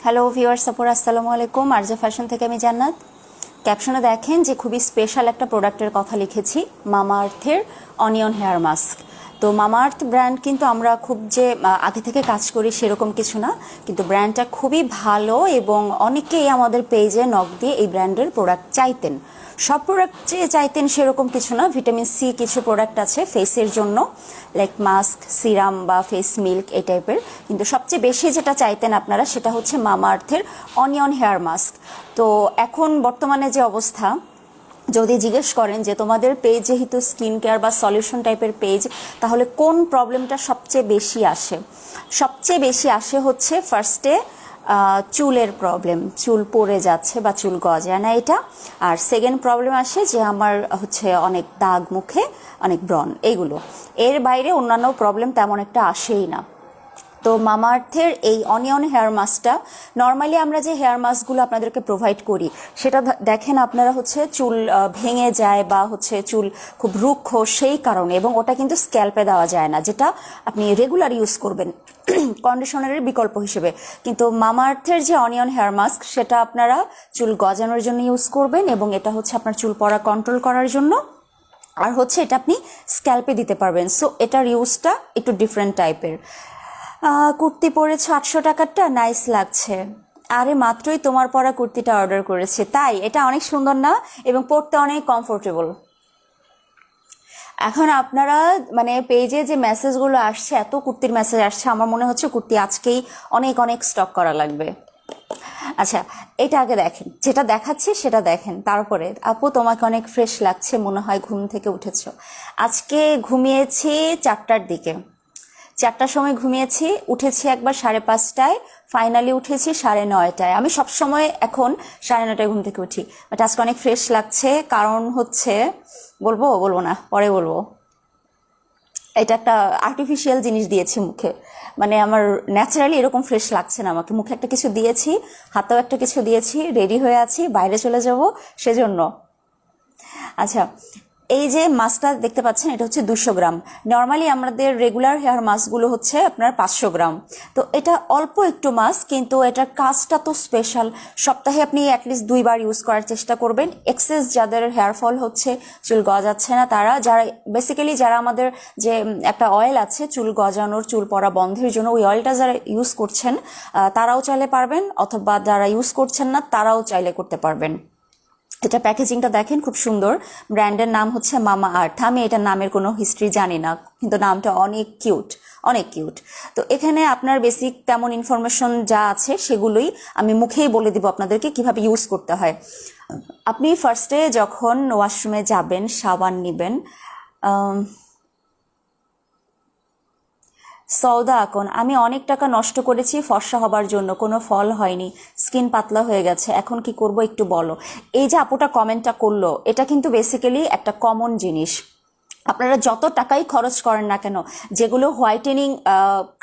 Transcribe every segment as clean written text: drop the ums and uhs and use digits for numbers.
Hello viewers, আপুরা আসসালামু আলাইকুম। আরজে ফ্যাশন থেকে আমি জান্নাত। ক্যাপশনে দেখেন যে খুবই স্পেশাল একটা প্রোডাক্টের কথা লিখেছি, মামা আর্থের অনিয়ন হেয়ার মাস্ক। তো মামা আর্থ ব্র্যান্ড কিন্তু আমরা খুব যে আগে থেকে কাজ করি সেরকম কিছু না, কিন্তু ব্র্যান্ডটা খুবই ভালো এবং অনেকেই আমাদের পেজে নক দিয়ে এই ব্র্যান্ডের প্রোডাক্ট চাইতেন। সব প্রোডাক্ট যে চাইতেন সেরকম কিছু না, ভিটামিন সি কিছু প্রোডাক্ট আছে ফেসের জন্য, লাইক মাস্ক, সিরাম বা ফেস মিল্ক এই টাইপের, কিন্তু সবচেয়ে বেশি যেটা চাইতেন আপনারা সেটা হচ্ছে মামা আর্থের অনিয়ন হেয়ার মাস্ক। তো এখন বর্তমানে যে অবস্থা, যদি জিজ্ঞেস করেন যে তোমাদের পেজ যেহেতু স্কিন কেয়ার বা সলিউশন টাইপের পেজ, তাহলে কোন প্রবলেমটা সবচেয়ে বেশি আসে? সবচেয়ে বেশি আসে হচ্ছে ফার্স্টে চুলের প্রবলেম, চুল পড়ে যাচ্ছে বা চুল গজায় না এটা। আর সেকেন্ড প্রবলেম আসে যে আমার হচ্ছে অনেক দাগ মুখে, অনেক ব্রণ, এইগুলো। এর বাইরে অন্যান্য প্রবলেম তেমন একটা আসেই না। তো মামা আর্থের এই অনিয়ন হেয়ার মাস্কটা, নর্মালি আমরা যে হেয়ার মাস্কগুলো আপনাদেরকে প্রোভাইড করি সেটা দেখেন আপনারা হচ্ছে চুল ভেঙে যায় বা হচ্ছে চুল খুব রুক্ষ সেই কারণে, এবং ওটা কিন্তু স্ক্যাল্পে দেওয়া যায় না, যেটা আপনি রেগুলার ইউজ করবেন কন্ডিশনারের বিকল্প হিসেবে। কিন্তু মামা আর্থের যে অনিয়ন হেয়ার মাস্ক সেটা আপনারা চুল গজানোর জন্য ইউজ করবেন, এবং এটা হচ্ছে আপনার চুল পড়া কন্ট্রোল করার জন্য, আর হচ্ছে এটা আপনি স্ক্যাল্পে দিতে পারবেন। সো এটার ইউজটা একটু ডিফারেন্ট টাইপের। কুর্তি পরেছো 800 টাকারটা, নাইস লাগছে। আরে মাত্রই তোমার পরা কুর্তিটা অর্ডার করেছে, তাই এটা অনেক সুন্দর না, এবং পরতে অনেক কমফোর্টেবল। এখন আপনারা মানে পেজে যে মেসেজগুলো আসছে, এত কুর্তির মেসেজ আসছে, আমার মনে হচ্ছে কুর্তি আজকেই অনেক অনেক স্টক করা লাগবে। আচ্ছা, এটা আগে দেখেন, যেটা দেখাচ্ছি সেটা দেখেন, তারপরে আপু তোমাকে অনেক ফ্রেশ লাগছে, মনে হয় ঘুম থেকে উঠেছো। আজকে ঘুমিয়েছি 4টার দিকে, 4টার সময় ঘুমিয়েছি, উঠেছি একবার 5:30টায়, ফাইনালি উঠেছি 9:30টায়। আমি সবসময় এখন 9:30টায় ঘুম থেকে উঠি, বাট আজকে অনেক ফ্রেশ লাগছে। কারণ হচ্ছে, বলবো বলবো না, পরে বলবো। এটা একটা আর্টিফিশিয়াল জিনিস দিয়েছি মুখে, মানে আমার ন্যাচারালি এরকম ফ্রেশ লাগছে না আমাকে। মুখে একটা কিছু দিয়েছি, হাতেও একটা কিছু দিয়েছি, রেডি হয়ে আছি, বাইরে চলে যাব সেজন্য। আচ্ছা, এই যে মাস্কটা দেখতে পাচ্ছেন এটা হচ্ছে 200 গ্রাম। নর্মালি আমাদের রেগুলার হেয়ার মাস্কগুলো হচ্ছে আপনার 500 গ্রাম। তো এটা অল্প একটু মাস্ক, কিন্তু এটার কাজটা তো স্পেশাল। সপ্তাহে আপনি অ্যাটলিস্ট 2বার ইউজ করার চেষ্টা করবেন। এক্সেস যাদের হেয়ার ফল হচ্ছে, চুল গজাচ্ছে না, তারা, যারা বেসিক্যালি যারা আমাদের যে একটা অয়েল আছে চুল গজানোর, চুল পড়া বন্ধের জন্য, ওই অয়েলটা যারা ইউজ করছেন তারাও চাইলে পারবেন, অথবা যারা ইউজ করছেন না তারাও চাইলে করতে পারবেন। এটা প্যাকেজিংটা দেখেন, খুব সুন্দর। ব্র্যান্ডের নাম হচ্ছে মামা আর্থ। আমি এটার নামের কোনো হিস্ট্রি জানি না, কিন্তু নামটা অনেক কিউট, অনেক কিউট। তো এখানে আপনার বেসিক তেমন ইনফরমেশন যা আছে সেগুলোই আমি মুখেই বলে দিব আপনাদেরকে কিভাবে ইউজ করতে হয়। আপনি ফার্স্টে যখন ওয়াশরুমে যাবেন, সাবান নেবেন। সৌদা আকন, আমি অনেক টাকা নষ্ট করেছি ফর্সা হবার জন্য, কোনো ফল হয়নি, স্কিন পাতলা হয়ে গেছে, এখন কি করব একটু বলো। এই যে আপুটা কমেন্টটা করলো, এটা কিন্তু বেসিক্যালি একটা কমন জিনিস। আপনারা যত টাকাই খরচ করেন না কেন, যেগুলো হোয়াইটেনিং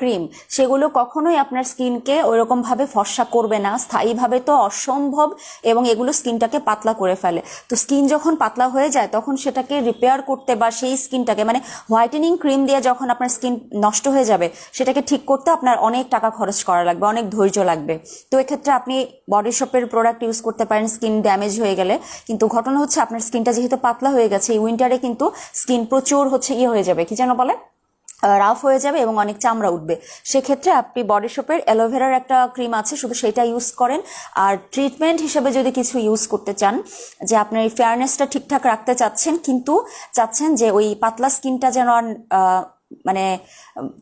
ক্রিম, সেগুলো কখনোই আপনার স্কিনকে ওইরকম ভাবে ফর্সা করবে না, স্থায়ীভাবে তো অসম্ভব, এবং এগুলো স্কিনটাকে পাতলা করে ফেলে। তো স্কিন যখন পাতলা হয়ে যায় তখন সেটাকে রিপেয়ার করতে, বা সেই স্কিনটাকে মানে হোয়াইটেনিং ক্রিম দিয়ে যখন আপনার স্কিন নষ্ট হয়ে যাবে সেটাকে ঠিক করতে আপনার অনেক টাকা খরচ করা লাগবে, অনেক ধৈর্য লাগবে। তো এক্ষেত্রে আপনি বডি শপের প্রোডাক্ট ইউজ করতে পারেন স্কিন ড্যামেজ হয়ে গেলে। কিন্তু ঘটনা হচ্ছে আপনার স্কিনটা যেহেতু পাতলা হয়ে গেছে, এই উইন্টারে কিন্তু স্কিন প্রচুর হচ্ছে হয়ে যাবে, কি যেন বলে, রাফ হয়ে যাবে এবং অনেক চামড়া উঠবে। সেক্ষেত্রে আপনি বডি শপের অ্যালোভেরার একটা ক্রিম আছে, শুধু সেটা ইউজ করেন। আর ট্রিটমেন্ট হিসেবে যদি কিছু ইউজ করতে চান, যে আপনার এই ফেয়ারনেসটা ঠিকঠাক রাখতে চাচ্ছেন, কিন্তু চাচ্ছেন যে ওই পাতলা স্কিনটা যেন আর মানে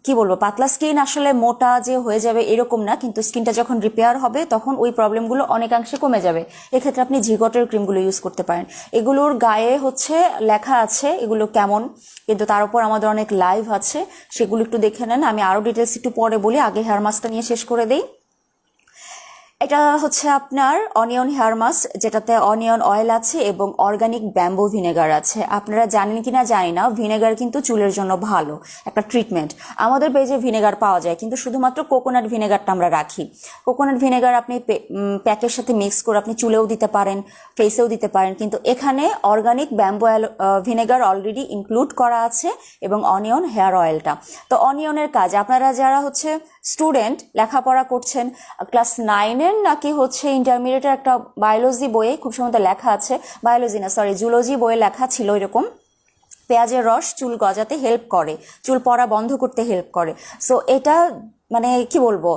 কি বলবো, পাতলা স্কিন আসলে মোটা যে হয়ে যাবে এরকম না, কিন্তু স্কিনটা যখন রিপেয়ার হবে তখন ওই প্রবলেমগুলো অনেকাংশে কমে যাবে। এক্ষেত্রে আপনি জিগটের ক্রিমগুলো ইউজ করতে পারেন। এগুলোর গায়ে হচ্ছে লেখা আছে এগুলো কেমন, কিন্তু তার উপর আমাদের অনেক লাইভ আছে, সেগুলো একটু দেখে নেন। আমি আরো ডিটেলস একটু পরে বলি, আগে হেয়ার মাস্কটা নিয়ে শেষ করে দেই। এটা হচ্ছে আপনার অনিয়ন হেয়ার মাস্ক, যেটাতে অনিয়ন অয়েল আছে এবং অর্গানিক ব্যাম্বো ভিনেগার আছে। আপনারা জানেন কিনা জানি না, ভিনেগার কিন্তু চুলের জন্য ভালো একটা ট্রিটমেন্ট। আমাদের পেজে ভিনেগার পাওয়া যায়, কিন্তু শুধুমাত্র কোকোনাট ভিনেগারটা আমরা রাখি। কোকোনাট ভিনেগার আপনি প্যাকের সাথে মিক্স করে আপনি চুলেও দিতে পারেন, ফেসেও দিতে পারেন, কিন্তু এখানে organic bamboo vinegar already include করা আছে এবং অনিয়ন হেয়ার অয়েলটা। তো অনিয়নের কাজ, আপনারা যারা হচ্ছে স্টুডেন্ট, লেখাপড়া করছেন, ক্লাস 9-এর নাকি হচ্ছে ইন্টারমিডিয়েটের একটা বায়োলজি বইয়ে খুব সম্ভবত লেখা আছে, বায়োলজি না সরি জুলজি বইয়ে লেখা ছিল এরকম, পেঁয়াজের রস চুল গজাতে হেল্প করে, চুল পড়া বন্ধ করতে হেল্প করে। সো এটা মানে কি বলবো,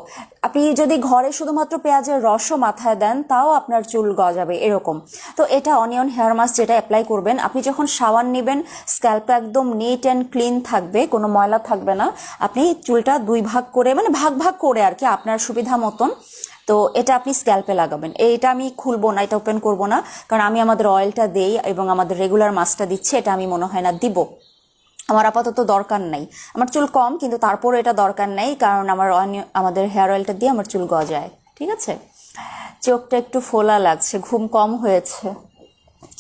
আপনি যদি ঘরে শুধুমাত্র পেঁয়াজের রসও মাথায় দেন তাও আপনার চুল গজাবে এরকম। তো এটা অনিয়ন হেয়ার মাস্ক যেটা অ্যাপ্লাই করবেন, আপনি যখন শাওয়ার নেবেন স্ক্যাল্পটা একদম নিট অ্যান্ড ক্লিন থাকবে, কোনো ময়লা থাকবে না। আপনি চুলটা 2 ভাগ করে, মানে ভাগ ভাগ করে আর কি, আপনার সুবিধা মতন। তো এটা আপনি স্ক্যাল্পে লাগাবেন। এটা আমি খুলবো না, এটা ওপেন করবো না, কারণ আমি আমাদের অয়েলটা দেই এবং আমাদের রেগুলার মাস্কটা দিচ্ছি, এটা আমি মনে হয় না দিব। আমার আপাতত দরকার নাই, আমার চুল কম কিন্তু তারপরে এটা দরকার নাই, কারণ আমাদের হেয়ার অয়েলটা দিয়ে আমার চুল গজায়। ঠিক আছে, চোখটা একটু ফোলা লাগছে, ঘুম কম হয়েছে।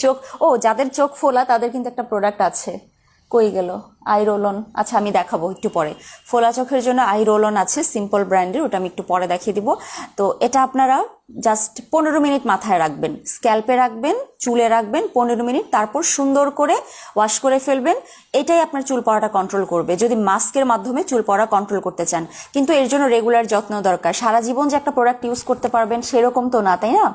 চোখ, ও যাদের চোখ ফোলা তাদের কিন্তু একটা প্রোডাক্ট আছে, কই গেল, আই রোল অন। আচ্ছা আমি দেখাবো একটু পরে। ফোলা চোখের জন্য আই রোল অন আছে সিম্পল ব্র্যান্ডের, ওটা আমি একটু পরে দেখিয়ে দিব। তো এটা আপনারা জাস্ট 15 মিনিট মাথায় রাখবেন, স্ক্যাল্পে রাখবেন, চুলে রাখবেন 15 মিনিট, তারপর সুন্দর করে ওয়াশ করে ফেলবেন। এটাই আপনার চুল পড়াটা কন্ট্রোল করবে, যদি মাস্কের মাধ্যমে চুল পড়া কন্ট্রোল করতে চান। কিন্তু এর জন্য রেগুলার যত্ন দরকার। সারা জীবন যে একটা প্রোডাক্ট ইউজ করতে পারবেন সেরকম তো না, তাই না?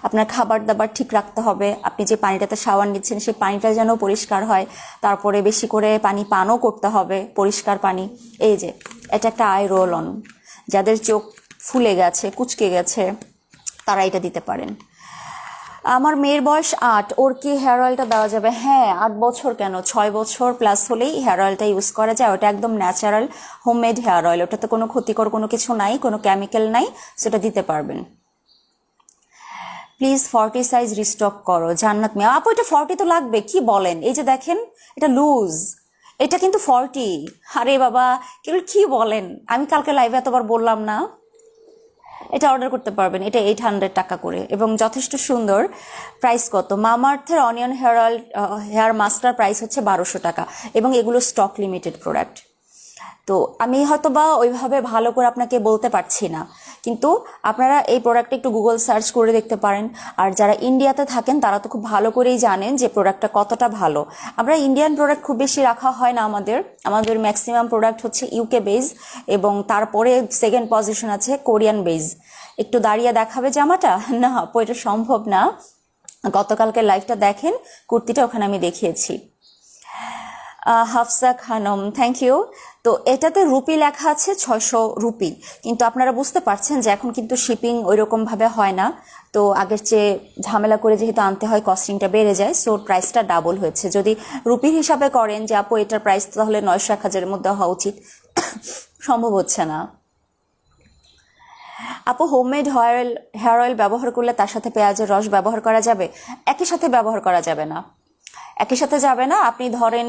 আপনার খাবার দাবার ঠিক রাখতে হবে, আপনি যে পানিটাতে শাওয়ার নিচ্ছেন সেই পানিটা যেন পরিষ্কার হয়, তারপরে বেশি করে পানি পানও করতে হবে, পরিষ্কার পানি। এই যে এটা একটা আই রোল অন, যাদের চোখ ফুলে গেছে, কুচকে গেছে, তারা এটা দিতে পারেন। আমার মেয়ের বয়স 8, ওর কি হেয়ার অয়েলটা দেওয়া যাবে? হ্যাঁ, 8 বছর কেন, 6 বছর প্লাস হলেই হেয়ার অয়েলটা ইউজ করা যায়। ওটা একদম ন্যাচারাল হোমমেড হেয়ার অয়েল, ওটাতে কোনো ক্ষতিকর কোনো কিছু নাই, কোনো কেমিক্যাল নাই, সেটা দিতে পারবেন। প্লিজ 40 সাইজ রিস্টক করো জান্নাত মিয়া আপু। এটা 40 তো লাগবে, কি বলেন? এই যে দেখেন এটা লুজ, এটা কিন্তু 40। আরে বাবা, কেবল কি বলেন, আমি কালকে লাইভে এতবার বললাম না। এটা অর্ডার করতে পারবেন, এটা 800 টাকা করে এবং যথেষ্ট সুন্দর। প্রাইস কত? মামাআর্থের অনিয়ন হেয়ার অয়েল হেয়ার মাস্কটার প্রাইস হচ্ছে 1200 টাকা এবং এগুলো স্টক লিমিটেড প্রোডাক্ট। তো আমি হয়তো বা ওইভাবে ভালো করে আপনাকে বলতে পারছি না, কিন্তু আপনারা এই প্রোডাক্টটা একটু গুগল সার্চ করে দেখতে পারেন। আর যারা ইন্ডিয়াতে থাকেন তারা তো খুব ভালো করেই জানেন যে প্রোডাক্টটা কতটা ভালো। আমরা ইন্ডিয়ান প্রোডাক্ট খুব বেশি রাখা হয় না, আমাদের ম্যাক্সিমাম প্রোডাক্ট হচ্ছে ইউকে বেজ এবং তারপরে সেকেন্ড পজিশন আছে কোরিয়ান বেজ। একটু দাঁড়িয়ে দেখাবে জামাটা? না আপু, এটা সম্ভব না। গতকালকে লাইভটা দেখেন, কুর্তিটা ওখানে আমি দেখিয়েছি। Hafsa Khanam, thank you. তো এটাতে রুপি লেখা আছে 600 রুপি, কিন্তু আপনারা বুঝতে পারছেন যে এখন কিন্তু শিপিং ওইরকম ভাবে হয় না। তো আগের চেয়ে ঝামেলা করে যেহেতু আনতে হয়, কস্টিংটা বেড়ে যায়, সো প্রাইসটা ডাবল হয়েছে। যদি রুপির হিসাবে করেন যে আপু এটার প্রাইস তাহলে 900-1000-এর মধ্যে হওয়া উচিত, সম্ভব হচ্ছে না। আপু হোমমেড হেয়ার অয়েল ব্যবহার করলে তার সাথে পেঁয়াজের রস ব্যবহার করা যাবে? একই সাথে ব্যবহার করা যাবে না, একই সাথে যাবে না। আপনি ধরেন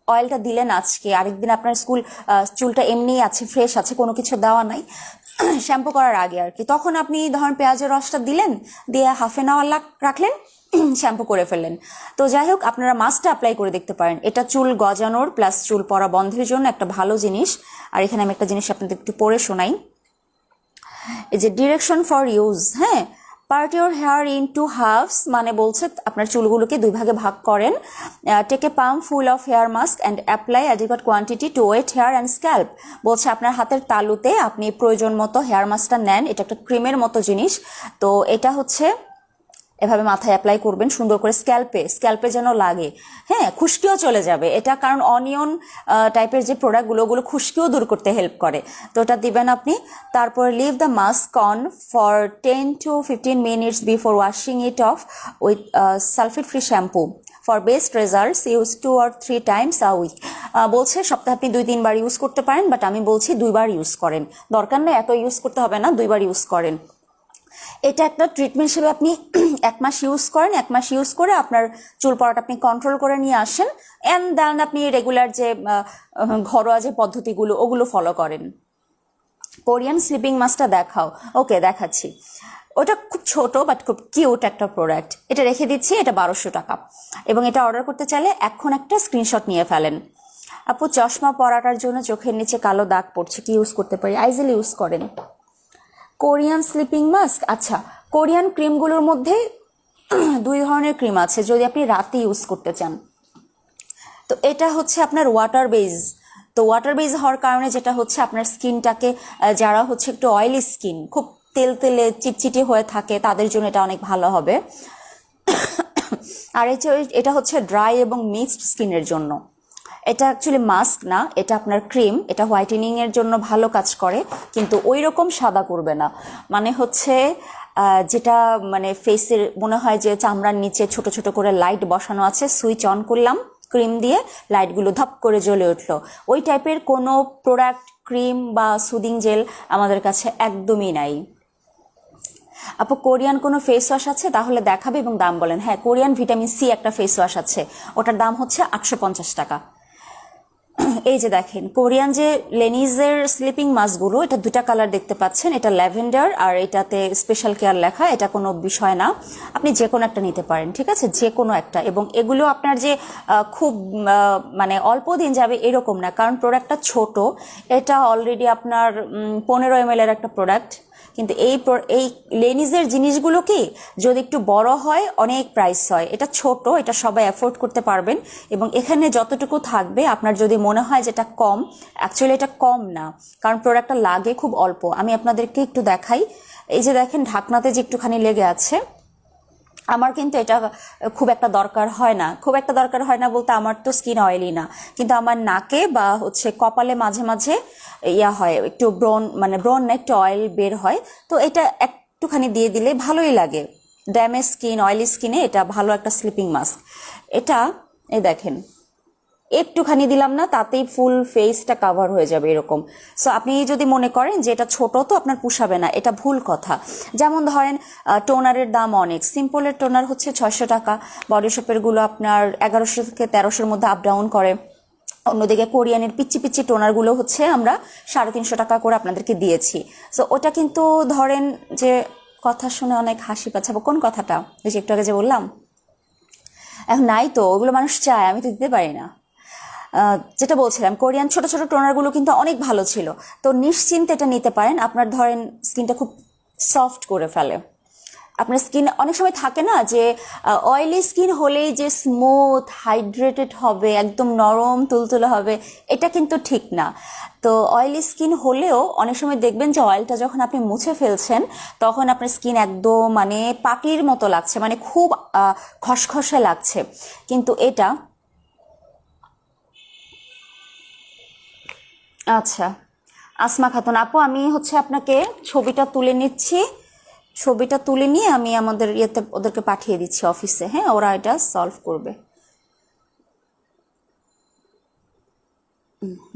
অয়েলটা দিলেন আজকে, আরেকদিন আপনার চুলটা এমনিই আছে, ফ্রেশ আছে, কোনো কিছু দেওয়া নাই, শ্যাম্পু করার আগে আর কি, তখন আপনি ধরেন পেঁয়াজের রসটা দিলেন, দিয়ে হাফ এন আওয়ার রাখলেন, শ্যাম্পু করে ফেললেন। তো যাই হোক, আপনারা মাস্কটা অ্যাপ্লাই করে দেখতে পারেন, এটা চুল গজানোর প্লাস চুল পড়া বন্ধের জন্য একটা ভালো জিনিস। আর এখানে আমি একটা জিনিস আপনাদের একটু পড়ে শোনাই, এই যে ডিরেকশন ফর ইউজ। হ্যাঁ, part your hair in two halves, মানে বলছে আপনার চুলগুলোকে 2 ভাগে ভাগ করেন। Take a palmful of hair mask and apply adequate quantity to wet hair and scalp. বলছে আপনার হাতের তালুতে আপনি প্রয়োজন মতো হেয়ার মাস্কটা নেন, এটা একটা ক্রিমের মতো জিনিস। তো এটা হচ্ছে এভাবে মাথায় অ্যাপ্লাই করবেন সুন্দর করে, স্ক্যাল্পে যেন লাগে। হ্যাঁ, খুশকিও চলে যাবে এটা, কারণ অনিয়ন টাইপের যে প্রোডাক্টগুলো, ওগুলো খুশকিও দূর করতে হেল্প করে। তো এটা দিবেন আপনি। তারপর leave the mask on for 10 to 15 minutes before washing it off with sulphate free shampoo. For best results use 2 or 3 times a week। বলছে সপ্তাহে আপনি 2-3 বার ইউজ করতে পারেন, বাট আমি বলছি 2 বার ইউজ করেন, দরকার নেই এত ইউজ করতে হবে না, 2 বার ইউজ করেন। এটা একটা ট্রিটমেন্ট হিসেবে আপনি 1 মাস ইউজ করেন, 1 মাস ইউজ করে আপনার চুল পড়াটা আপনি কন্ট্রোল করে নিয়ে আসেন, অ্যান্ড দেন আপনি রেগুলার যে ঘরোয়া যে পদ্ধতিগুলো ওগুলো ফলো করেন। কোরিয়ান স্লিপিং মাস্কটা দেখাও। ওকে, দেখাচ্ছি। ওটা খুব ছোট বাট খুব কিউট একটা প্রোডাক্ট। এটা রেখে দিচ্ছি, এটা 1200 টাকা। এবং এটা অর্ডার করতে চাইলে এখন একটা স্ক্রিনশট নিয়ে ফেলেন। আপু, চশমা পরাটার জন্য চোখের নিচে কালো দাগ পড়ছে, কি ইউজ করতে পারি? আইজেল ইউজ করেন। কোরিয়ান স্লিপিং মাস্ক, আচ্ছা, কোরিয়ান ক্রিমগুলোর মধ্যে 2 ধরনের ক্রিম আছে যদি আপনি রাতে ইউজ করতে চান। তো এটা হচ্ছে আপনার ওয়াটার বেজ। তো ওয়াটার বেজ হওয়ার কারণে যেটা হচ্ছে আপনার স্কিনটাকে, যারা হচ্ছে একটু অয়েলি স্কিন, খুব তেল তেলে চিটচিটি হয়ে থাকে, তাদের জন্য এটা অনেক ভালো হবে। আর এটা হচ্ছে ড্রাই এবং মিক্সড স্কিনের জন্য। এটা অ্যাকচুয়ালি মাস্ক না, এটা আপনার ক্রিম। এটা হোয়াইটেনিং এর জন্য ভালো কাজ করে, কিন্তু ওই রকম সাদা করবে না। মানে হচ্ছে যেটা মানে ফেসের মনে হয় যে চামড়ার নিচে ছোট ছোট করে লাইট বসানো আছে, সুইচ অন করলাম ক্রিম দিয়ে, লাইটগুলো ধপ করে জ্বলে উঠলো, ওই টাইপের কোনো প্রোডাক্ট, ক্রিম বা সুদিং জেল আমাদের কাছে একদমই নাই। আপু, কোরিয়ান কোনো ফেস ওয়াশ আছে? তাহলে দেখাবে এবং দাম বলেন। হ্যাঁ, কোরিয়ান ভিটামিন সি একটা ফেস ওয়াশ আছে, ওটার দাম হচ্ছে 850 টাকা। এই যে দেখেন কোরিয়ান যে লেনিজের স্লিপিং মাস্কগুলো, এটা 2টা কালার দেখতে পাচ্ছেন, এটা ল্যাভেন্ডার আর এটাতে স্পেশাল কেয়ার লেখা। এটা কোনো বিষয় না, আপনি যে কোনো একটা নিতে পারেন, ঠিক আছে, যে কোনো একটা। এবং এগুলো আপনার যে খুব মানে অল্প দিন যাবে এরকম না, কারণ প্রোডাক্টটা ছোট। এটা অলরেডি আপনার 15 ml এর একটা প্রোডাক্ট। কিন্তু এই লেনিজের জিনিসগুলো কি যদি একটু বড় হয় অনেক প্রাইস হয়, এটা ছোট, এটা সবাই অ্যাফোর্ড করতে পারবেন। এবং এখানে যতটুকু থাকবে, আপনার যদি মনে হয় যে এটা কম, অ্যাকচুয়ালি এটা কম না, কারণ প্রোডাক্টটা লাগে খুব অল্প। আমি আপনাদেরকে একটু দেখাই। এই যে দেখেন ঢাকনাতে যে একটুখানি লেগে আছে, আমার কিন্তু এটা খুব একটা দরকার হয় না। খুব একটা দরকার হয় না বলতে, আমার তো স্কিন অয়েলি না, কিন্তু আমার নাকে বা হচ্ছে কপালে মাঝে মাঝে ইয়া হয়, একটু ব্রন, মানে ব্রন না, একটু অয়েল বের হয়। তো এটা একটুখানি দিয়ে দিলে ভালোই লাগে। ড্যামেজ স্কিন, অয়েলি স্কিনে এটা ভালো একটা স্লিপিং মাস্ক। এটা এই দেখেন, একটুখানি দিলাম না, তাতেই ফুল ফেসটা কাভার হয়ে যাবে এরকম। সো আপনি যদি মনে করেন যে এটা ছোট তো আপনার পুষাবে না, এটা ভুল কথা। যেমন ধরেন টোনারের দাম অনেক, সিম্পলের টোনার হচ্ছে 600 টাকা, বডি শপের গুলো আপনার 1100 থেকে 1300-র মধ্যে আপ ডাউন করে। অন্যদিকে কোরিয়ানের পিচ্ছি পিচ্ছি টোনারগুলো হচ্ছে আমরা 350 টাকা করে আপনাদেরকে দিয়েছি। সো ওটা কিন্তু ধরেন যে, কথা শুনে অনেক হাসি পাচ্ছে। কোন কথাটা? এই যে একটু আগে যে বললাম, এখন নাই তো, ওগুলো মানুষ চায়, আমি তো দিতে পারি না। যেটা বলছিলাম, কোরিয়ান ছোট ছোট টোনারগুলো কিন্তু অনেক ভালো ছিল। তো নিশ্চিন্তে এটা নিতে পারেন, আপনার ধরেন স্কিনটা খুব সফট করে ফেলে। আপনার স্কিন অনেক সময় থাকে না যে অয়েলি স্কিন হলেই যে স্মুথ হাইড্রেটেড হবে, একদম নরম তুলতুলে হবে, এটা কিন্তু ঠিক না। তো অয়েলি স্কিন হলেও অনেক সময় দেখবেন যে অয়েলটা যখন আপনি মুছে ফেলছেন, তখন আপনার স্কিন একদম মানে পাটির মতো লাগছে, মানে খুব খসখসে লাগছে। কিন্তু এটা, আচ্ছা, আসমা খাতুন আপু, আমি হচ্ছে আপনাকে ছবিটা তুলে নিচ্ছি। ছবিটা তুলে নিয়ে আমি আমাদের ইয়েতে ওদেরকে পাঠিয়ে দিচ্ছি অফিসে। হ্যাঁ, ওরা এটা সলভ করবে।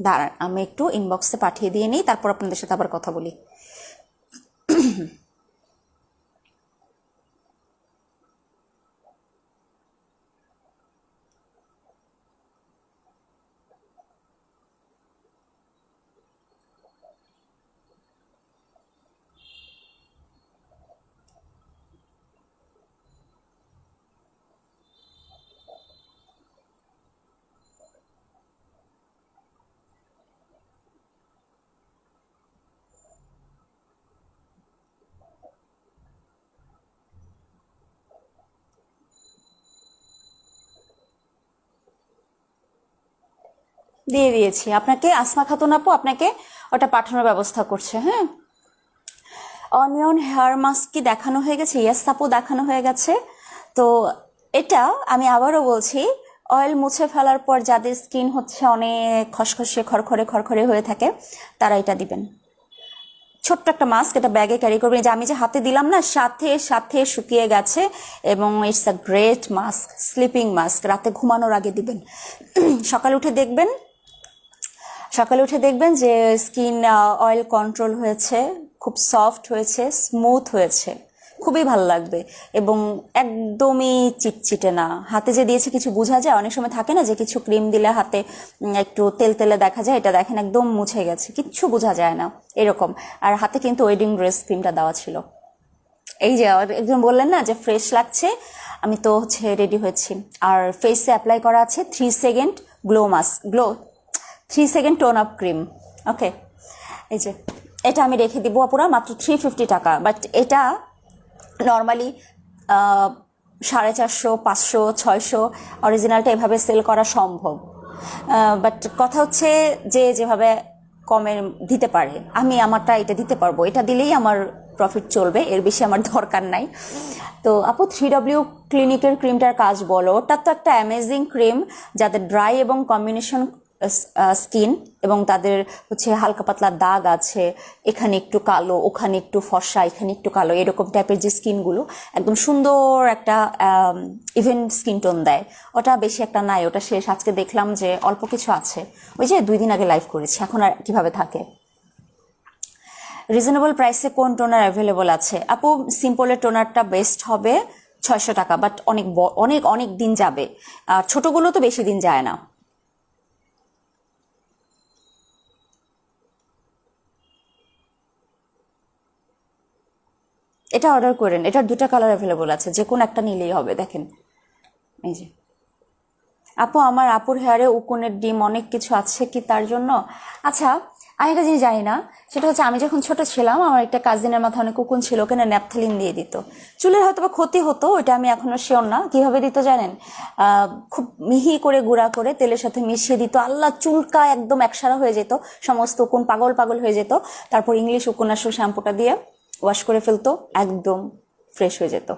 দাঁড়ান, আমি একটু ইনবক্সে পাঠিয়ে দিয়ে নিই, তারপর আপনাদের সাথে আবার কথা বলি। দিয়ে দিয়েছি আপনাকে, আসমা খাতুন আপু আপনাকে ওটা পাঠানোর ব্যবস্থা করছে। হ্যাঁ, অনিয়ন হেয়ার মাস্ক কি দেখানো হয়ে গেছে? ইয়েস আপু, দেখানো হয়ে গেছে। তো এটা আমি আবারও বলছি, অয়েল মুছে ফেলার পর যাদের স্কিন হচ্ছে অনেক খসখসে খড়খড়ে খড়খড়ে হয়ে থাকে, তারা এটা দিবেন। ছোট্ট একটা মাস্ক, এটা ব্যাগে ক্যারি করবেন। যে আমি যে হাতে দিলাম না, সাথে সাথে শুকিয়ে গেছে। এবং it's a great mask, sleeping mask, রাতে ঘুমানোর আগে দিবেন। সকালে উঠে দেখবেন, সকালে উঠে দেখবেন যে স্কিন অয়েল কন্ট্রোল হয়েছে, খুব সফট হয়েছে, স্মুথ হয়েছে, খুব খুবই ভালো লাগবে এবং একদমই চিটচিটে না। হাতে যে দিয়েছে কিছু বোঝা যায়, অনেক সময় থাকে না যে কিছু ক্রিম দিলে হাতে একটু তেল তেলে দেখা যায়, এটা দেখেন একদম মুছে গেছে, কিচ্ছু বোঝা যায় না এরকম। আর হাতে কিন্তু ওয়েডিং ড্রেস ক্রিমটা দেওয়া ছিল। এই যে একজন বললেন না যে ফ্রেশ লাগছে, আমি তো হচ্ছে রেডি হয়েছি। আর ফেসে অ্যাপ্লাই করা আছে 3 second glow 3 second tone up cream. Okay, এই যে এটা আমি রেখে দিব পুরো মাত্র 350 টাকা। বাট এটা নর্মালি 450, 500, 600 অরিজিনালটা এভাবে সেল করা সম্ভব। বাট কথা হচ্ছে যে যেভাবে কমে দিতে পারে, আমি আমারটা এটা দিতে পারবো, এটা দিলেই আমার প্রফিট চলবে, এর বেশি আমার দরকার নাই। তো আপু 3W ক্লিনিকের ক্রিমটার কাজ বলো। ওটা তো একটা অ্যামেজিং ক্রিম যাদের ড্রাই এবং কম্বিনেশন স্কিন এবং তাদের হচ্ছে হালকা পাতলা দাগ আছে, এখানে একটু কালো, ওখানে একটু ফর্সা, এখানে একটু কালো, এরকম টাইপের যে স্কিনগুলো একদম সুন্দর একটা ইভেন স্কিন টোন দেয়। ওটা বেশি একটা নাই, ওটা শেষ। আজকে দেখলাম যে অল্প কিছু আছে, ওই যে 2 দিন আগে লাইভ করেছি, এখন আর কিভাবে থাকে। রিজনেবল প্রাইসে কোন টোনার অ্যাভেলেবল আছে? আপু সিম্পলের টোনারটা বেস্ট হবে 600 টাকা, বাট অনেক অনেক অনেক দিন যাবে, আর ছোটগুলো তো বেশি দিন যায় না। এটা অর্ডার করেন, এটার 2টা কালার অ্যাভেলেবল আছে, যে কোনো একটা নিলেই হবে। দেখেন এই যে আপু, আমার আপুর হেয়ারে উকুনের ডিম অনেক কিছু আছে কি তার জন্য? আচ্ছা, আমি একটা জিনিস জানি না, সেটা হচ্ছে আমি যখন ছোট ছিলাম আমার একটা কাজিনের মাথায় অনেক উকুন ছিল, ওখানে ন্যাপথলিন দিয়ে দিত, চুলের হয়তো বা ক্ষতি হতো, ওটা আমি এখনো শিওর না কিভাবে দিত জানেন। খুব মিহি করে গুঁড়া করে তেলের সাথে মিশিয়ে দিত, আল্লাহ চুলকা একদম একসারা হয়ে যেত, সমস্ত উকুন পাগল পাগল হয়ে যেত। তারপর ইংলিশ উকুনাশক শ্যাম্পুটা দিয়ে ওয়াশ করে ফেলতো, একদম ফ্রেশ হয়ে যেত।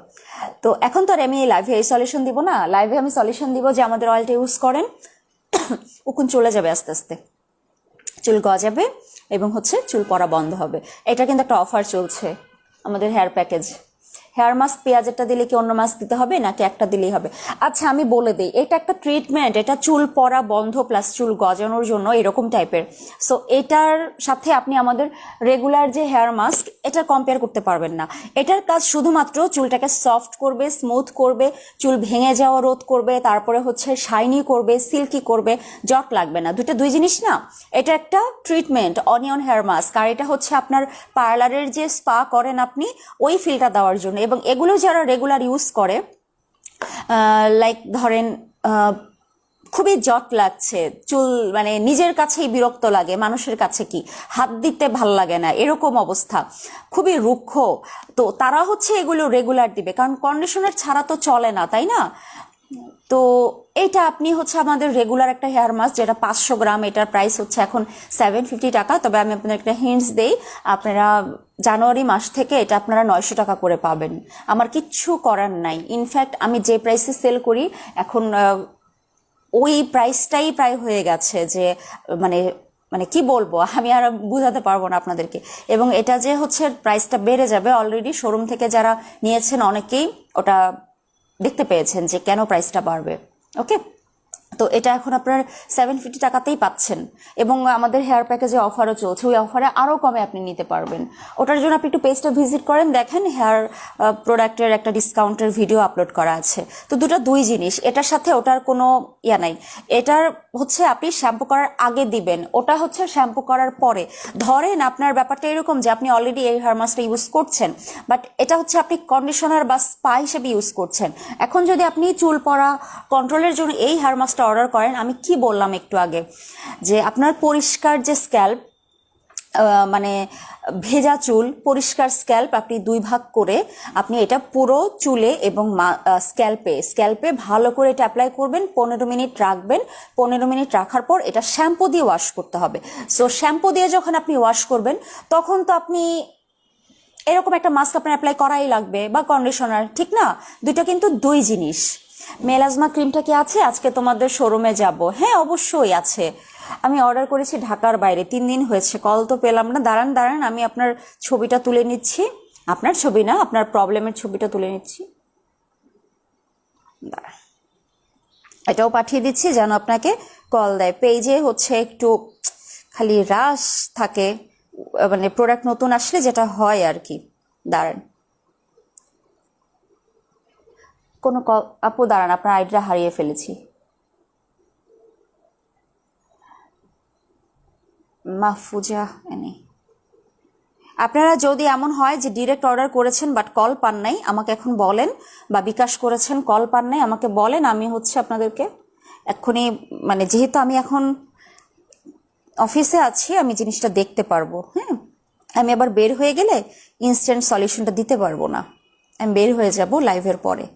তো এখন তো আর আমি লাইভে এই সলিউশন দিব না, লাইভে আমি সলিউশন দিব যে আমাদের অয়েলটা ইউজ করেন, উকুন চলে যাবে আস্তে আস্তে, চুল গজাবে এবং হচ্ছে চুল পড়া বন্ধ হবে। এটা কিন্তু একটা অফার চলছে আমাদের হেয়ার প্যাকেজ। হেয়ার মাস্ক পেঁয়াজেরটা দিলে কি অন্য মাস্ক দিতে হবে নাকি একটা দিলেই হবে? আচ্ছা আমি বলে দিই, এটা একটা ট্রিটমেন্ট, এটা চুল পড়া বন্ধ প্লাস চুল গজানোর জন্য এরকম টাইপের। সো এটার সাথে আপনি আমাদের রেগুলার যে হেয়ার মাস্ক এটা কম্পেয়ার করতে পারবেন না। এটার কাজ শুধুমাত্র চুলটাকে সফট করবে, স্মুথ করবে, চুল ভেঙে যাওয়া রোধ করবে, তারপরে হচ্ছে শাইনি করবে, সিল্কি করবে, জট লাগবে না। দুই জিনিস না, এটা একটা ট্রিটমেন্ট অনিয়ন হেয়ার মাস্ক, আর এটা হচ্ছে আপনার পার্লারের যে স্পা করেন আপনি ওই ফিলটা দেওয়ার জন্য। এবং এগুলো যারা রেগুলার ইউজ করে, লাইক ধরেন খুবই জট লাগছে, চুল মানে নিজের কাছেই বিরক্ত লাগে, মানুষের কাছে কি হাত দিতে ভাল লাগে না, এরকম অবস্থা, খুবই রুক্ষ, তো তারা হচ্ছে এগুলো রেগুলার দিবে, কারণ কন্ডিশনার ছাড়া তো চলে না, তাই না? তো এইটা আপনি হচ্ছে আমাদের রেগুলার একটা হেয়ার মাস্ক, যেটা 500 গ্রাম, এটার প্রাইস হচ্ছে এখন 750 টাকা। তবে আমি আপনাদের একটা হিন্টস দেই, আপনারা জানুয়ারি মাস থেকে এটা আপনারা 900 টাকা করে পাবেন। আমার কিচ্ছু করার নাই, ইনফ্যাক্ট আমি যে প্রাইসে সেল করি এখন ওই প্রাইসটাই প্রায় হয়ে গেছে, যে মানে মানে কি বলবো, আমি আর বুঝাতে পারবো না আপনাদেরকে। এবং এটা যে হচ্ছে প্রাইসটা বেড়ে যাবে, অলরেডি শোরুম থেকে যারা নিয়েছেন অনেকেই ওটা দেখতে পেয়েছেন যে কেন প্রাইসটা বাড়বে। ওকে, তো এটা এখন আপনার 750 টাকাতেই পাচ্ছেন, এবং আমাদের হেয়ার প্যাকেজে অফারও চলছে, ওই অফারে আরও কমে আপনি নিতে পারবেন। ওটার জন্য আপনি একটু পেজটা ভিজিট করেন, দেখেন হেয়ার প্রোডাক্টের একটা ডিসকাউন্টের ভিডিও আপলোড করা আছে। তো দুই জিনিস, এটার সাথে ওটার কোনো ইয়া নাই। এটার হচ্ছে আপনি শ্যাম্পু করার আগে দিবেন, ওটা হচ্ছে শ্যাম্পু করার পরে। ধরেন আপনার ব্যাপারটা এরকম যে আপনি অলরেডি এই হেয়ার মাস্কটা ইউজ করছেন, বাট এটা হচ্ছে আপনি কন্ডিশনার বা স্পা হিসেবে ইউজ করছেন। এখন যদি আপনি চুল পড়া কন্ট্রোলের জন্য এই হেয়ার মাস্কটা অর্ডার করেন, আমি কি বললাম একটু আগে, যে আপনার পরিষ্কার যে স্ক্যাল্প, মানে ভেজা চুল, পরিষ্কার স্ক্যাল্প, আপনি 2 ভাগ করে আপনি এটা পুরো চুলে এবং স্ক্যাল্পে ভালো করে এটা অ্যাপ্লাই করবেন, 15 মিনিট রাখবেন। 15 মিনিট রাখার পর এটা শ্যাম্পু দিয়ে ওয়াশ করতে হবে। সো শ্যাম্পু দিয়ে যখন আপনি ওয়াশ করবেন, তখন তো আপনি এরকম একটা মাস্ক আপনার অ্যাপ্লাই করাই লাগবে, বা কন্ডিশনার, ঠিক না? দুটো কিন্তু 2 জিনিস। মেলাজমা ক্রিমটা কি আছে? আজকে তোমাদের শোরুমে যাব? হ্যাঁ অবশ্যই আছে, আমি অর্ডার করেছি ঢাকার বাইরে, 3 দিন হয়েছে, কল তো পেলাম না। দাঁড়ান আমি আপনার ছবিটা তুলে নিচ্ছি, আপনার ছবি না, আপনার প্রবলেমের ছবিটা তুলে নিচ্ছি, দাঁড়ান এটাও পাঠিয়ে দিচ্ছি যেন আপনাকে কল দেয়। পেজে হচ্ছে একটু খালি রাশ থাকে, মানে প্রোডাক্ট নতুন আসলে যেটা হয় আর কি। দাঁড়ান আপু দাঁড়ান, আপনার আইডিটা হারিয়ে ফেলেছি। মাহফুজা এনে, আপনারা যদি এমন হয় যে ডিরেক্ট অর্ডার করেছেন বাট কল পান নাই, আমাকে এখন বলেন, বা বিকাশ করেছেন কল পান নাই, আমাকে বলেন, আমি হচ্ছে আপনাদেরকে এক্ষুনি, মানে যেহেতু আমি এখন অফিসে আছি, আমি জিনিসটা দেখতে পারবো। হ্যাঁ, আমি আবার বের হয়ে গেলে ইনস্ট্যান্ট সলিউশনটা দিতে পারবো না, আমি বের হয়ে যাব লাইভের পরে।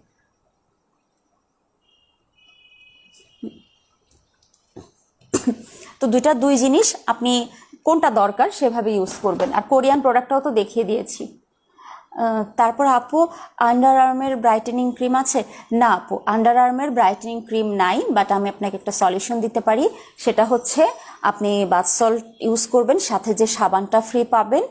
তো দুই জিনিস আপনি কোনটা দরকার সেভাবে ইউজ করবেন। আর কোরিয়ান প্রোডাক্টটাও তো দেখিয়ে দিয়েছি। তারপর আপু আন্ডার আর্মের ব্রাইটেনিং ক্রিম আছে? না আপু, আন্ডার আর্মের ব্রাইটেনিং ক্রিম নাই, বাট আমি আপনাকে একটা সলিউশন দিতে পারি। সেটা হচ্ছে আপনি বাথ সল্ট ইউজ করবেন, সাথে যে সাবানটা ফ্রি পাবেন,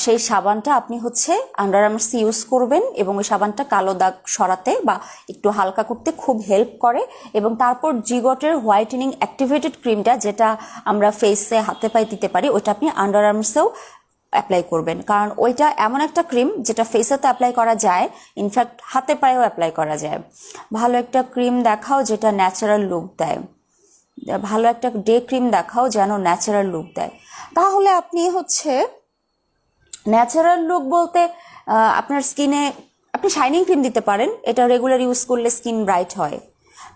সেই সাবানটা আপনি হচ্ছে আন্ডার আর্মস ইউজ করবেন, এবং ওই সাবানটা কালো দাগ সরাতে বা একটু হালকা করতে খুব হেল্প করে। এবং তারপর জিগটের হোয়াইটেনিং অ্যাক্টিভেটেড ক্রিমটা, যেটা আমরা ফেসে হাতে পায়ে দিতে পারি, ওইটা আপনি আন্ডার আর্মসেও অ্যাপ্লাই করবেন, কারণ ওইটা এমন একটা ক্রিম যেটা ফেসে তো অ্যাপ্লাই করা যায়, ইনফ্যাক্ট হাতে পায়েও অ্যাপ্লাই করা যায়। ভালো একটা ক্রিম দেখাও যেটা ন্যাচারাল লুক দেয়, ভালো একটা ডে ক্রিম দেখাও যেন ন্যাচারাল লুক দেয়। তাহলে আপনি হচ্ছে ন্যাচারাল লুক বলতে আপনার স্কিনে আপনি শাইনিং ক্রিম দিতে পারেন, এটা রেগুলার ইউজ করলে স্কিন ব্রাইট হয়,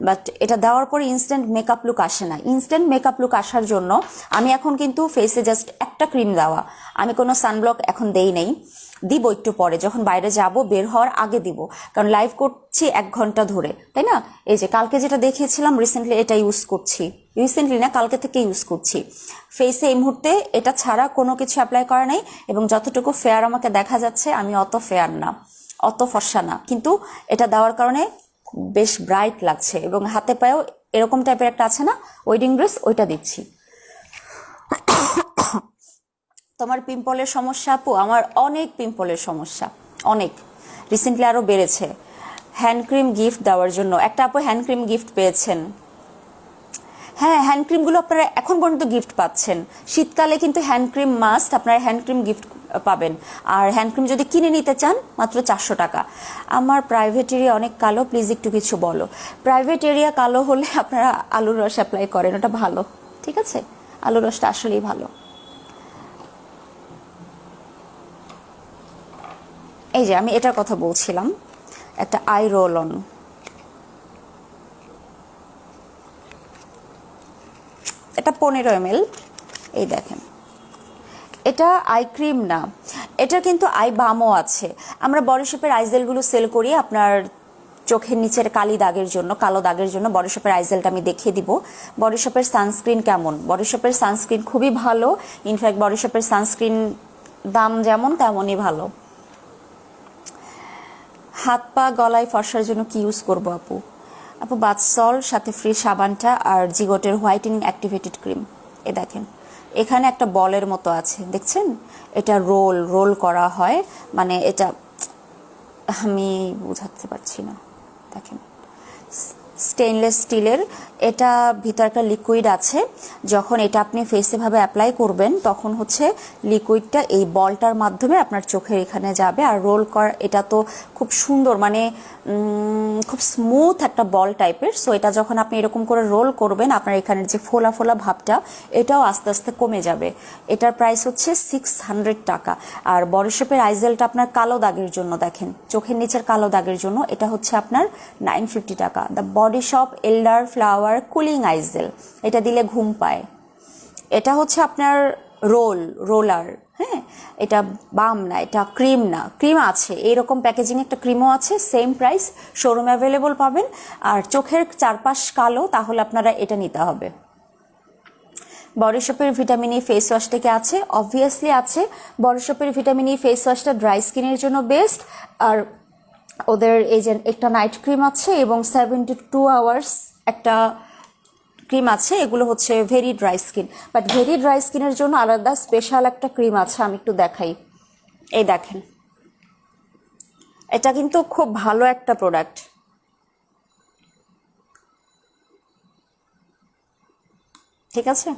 বাট এটা দেওয়ার পরে ইনস্ট্যান্ট মেকআপ লুক আসে না। ইনস্ট্যান্ট মেকআপ লুক আসার জন্য আমি এখন কিন্তু ফেসে জাস্ট একটা ক্রিম দেওয়া, আমি কোনো সানব্লক এখন দেই নেই, দিব একটু পরে, যখন বাইরে যাব বের হওয়ার আগে দিব, কারণ লাইভ করছি 1 ঘন্টা ধরে, তাই না? এই যে কালকে যেটা দেখিয়েছিলাম রিসেন্টলি এটা ইউজ করছি, রিসেন্টলি না কালকে থেকে ইউজ করছি ফেসে। এই মুহূর্তে এটা ছাড়া কোনো কিছু অ্যাপ্লাই করা নাই, এবং যতটুকু ফেয়ার আমাকে দেখা যাচ্ছে আমি অত ফেয়ার না, অত ফর্সা না, কিন্তু এটা দেওয়ার কারণে বেশ ব্রাইট লাগছে। এবং হাতে পায়েও এরকম টাইপের একটা আছে না ওয়েডিং ড্রেস, ওইটা দিচ্ছি। তোমার পিম্পলের সমস্যা আপু? আমার অনেক পিম্পলের সমস্যা, অনেক, রিসেন্টলি আরও বেড়েছে। হ্যান্ড ক্রিম গিফট দেওয়ার জন্য একটা আপু হ্যান্ড ক্রিম গিফট পেয়েছেন। হ্যাঁ, হ্যান্ড ক্রিমগুলো আপনারা এখন পর্যন্ত গিফট পাচ্ছেন। শীতকালে কিন্তু হ্যান্ড ক্রিম মাস্ট, আপনারা হ্যান্ড ক্রিম গিফট পাবেন। আর হ্যান্ড ক্রিম যদি কিনে নিতে চান মাত্র 400 টাকা। আমার প্রাইভেট এরিয়া অনেক কালো, প্লিজ একটু কিছু বলো। প্রাইভেট এরিয়া কালো হলে আপনারা আলুর রস অ্যাপ্লাই করেন, ওটা ভালো, ঠিক আছে? আলুর রসটা আসলেই ভালো। এই যে আমি এটার কথা বলছিলাম, একটা আই রোল অন, এটা 15 ml, এই দেখেন, এটা আই ক্রিম না, এটা কিন্তু আই বামও আছে। আমরা বডিশপের আইজেলগুলো সেল করি আপনার চোখের নিচের কালি দাগের জন্য, কালো দাগের জন্য বডিশপের আইজেলটা আমি দেখিয়ে দিব। বডিশপের সানস্ক্রিন কেমন? বডিশপের সানস্ক্রিন খুবই ভালো, ইনফ্যাক্ট বডিশপের সানস্ক্রিন দাম যেমন তেমনই ভালো। হাত পা গলায় ফর্সার জন্য কি ইউজ করবো আপু? আপু বাথ সল্ট, সাথে ফ্রি সাবানটা, আর জিগোটের হোয়াইটেনিং অ্যাক্টিভেটেড ক্রিম। এ দেখেন এখানে একটা বলের মতো আছে, দেখছেন? এটা রোল রোল করা হয়, মানে এটা আমি বোঝাতে পারছি না, দেখেন স্টেইনলেস স্টিলের, এটা ভিতরটা লিকুইড আছে। যখন এটা আপনি ফেসে ভাবে অ্যাপ্লাই করবেন তখন হচ্ছে লিকুইডটা এই বলটার মাধ্যমে আপনার চোখের এখানে যাবে। আর রোল করা, এটা তো খুব সুন্দর, মানে খুব স্মুথ একটা বল টাইপের। সো এটা যখন আপনি এরকম করে রোল করবেন, আপনার এখানের যে ফোলা ফোলা ভাবটা এটাও আস্তে আস্তে কমে যাবে। এটার প্রাইস হচ্ছে 600 টাকা। আর বডিশপের আইজেলটা আপনার কালো দাগের জন্য, দেখেন চোখের নিচের কালো দাগের জন্য, এটা হচ্ছে আপনার 950 টাকা। The body shop elder flower cooling eye gel, এটা দিলে ঘুম পায়। এটা হচ্ছে আপনার রোলার, হ্যাঁ, এটা বাম না, এটা ক্রিম না, ক্রিম আছে এইরকম প্যাকেজিং, একটা ক্রিমও আছে, সেম প্রাইস, শোরুমে অ্যাভেলেবল পাবেন। আর চোখের চারপাশ কালো, তাহলে আপনারা এটা নিতে হবে। বডিশপের ভিটামিন ই ফেস ওয়াশ থেকে আছে, অবভিয়াসলি আছে। বডিশপের ভিটামিন ই ফেস ওয়াশটা ড্রাই স্কিনের জন্য বেস্ট। আর ওদের এই যে একটা নাইট ক্রিম আছে এবং 72 আওয়ার্স একটা ক্রিম আছে, এগুলো হচ্ছে very dry skin. But very dry স্কিনের জন্য আলাদা স্পেশাল একটা ক্রিম আছে, আমি একটু দেখাই। এই দেখেন, এটা কিন্তু খুব ভালো একটা প্রোডাক্ট, ঠিক আছে?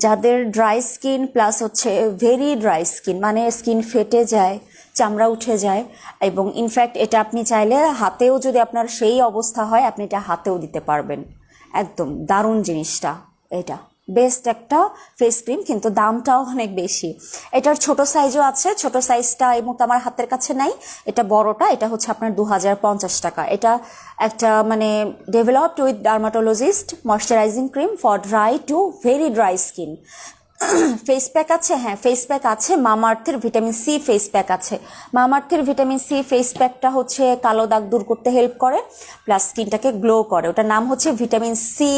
যাদের ড্রাই স্কিন প্লাস হচ্ছে ভেরি ড্রাই স্কিন, মানে স্কিন ফেটে যায়, চামড়া উঠে যায়, এবং ইনফ্যাক্ট এটা আপনি চাইলে হাতেও, যদি আপনার সেই অবস্থা হয়, আপনি এটা হাতেও দিতে পারবেন। একদম দারুণ জিনিসটা, এটা বেস্ট একটা ফেস ক্রিম, কিন্তু দামটাও অনেক বেশি। এটার ছোট সাইজও আছে, ছোট সাইজটা এই মুহূর্তে আমার হাতের কাছে নাই, এটা বড়টা, এটা হচ্ছে আপনার 2050 টাকা। এটা একটা মানে developed with dermatologist moisturising cream for dry two very dry skin. Face pack আছে, হ্যাঁ ফেস প্যাক আছে, মামাআর্থের ভিটামিন সি ফেস প্যাক আছে। মামাআর্থের ভিটামিন সি ফেস প্যাকটা হচ্ছে কালো দাগ দূর করতে হেল্প করে, প্লাস স্কিনটাকে গ্লো করে। ওটার নাম হচ্ছে ভিটামিন সি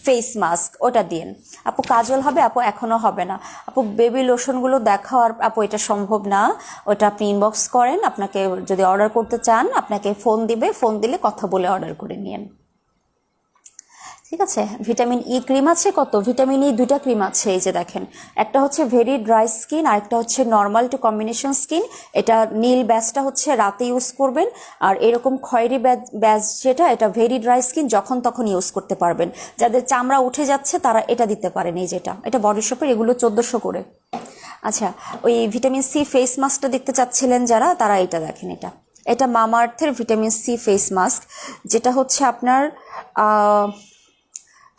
ফেস মাস্ক, ওটা দিন। আপু কাজল হবে? আপু এখনো হবে না আপু, বেবি লোশনগুলো দেখাও। আর আপু এটা সম্ভব না, ওটা আপনি ইনবক্স করেন, আপনাকে যদি অর্ডার করতে চান আপনাকে ফোন দিবে, ফোন দিলে কথা বলে অর্ডার করে নিন, ঠিক আছে। ভিটামিন ই ক্রিম আছে, কত ভিটামিন ই 2টা ক্রিম আছে, এই যে দেখেন, একটা হচ্ছে ভেরি ড্রাই স্কিন, আরেকটা হচ্ছে নর্মাল টু কম্বিনেশন স্কিন। এটা নীল ব্যাচটা হচ্ছে রাতে ইউজ করবেন, আর এরকম খয়েরি ব্যাচ যেটা, এটা ভেরি ড্রাই স্কিন, যখন তখন ইউজ করতে পারবেন। যাদের চামড়া উঠে যাচ্ছে তারা এটা দিতে পারেন, এই যেটা, এটা বডি শপের, এগুলো 1400 করে। আচ্ছা, ওই ভিটামিন সি ফেস মাস্কটা দেখতে চাচ্ছিলেন যারা, তারা এটা দেখেন, এটা এটা মামাআর্থের ভিটামিন সি ফেস মাস্ক, যেটা হচ্ছে আপনার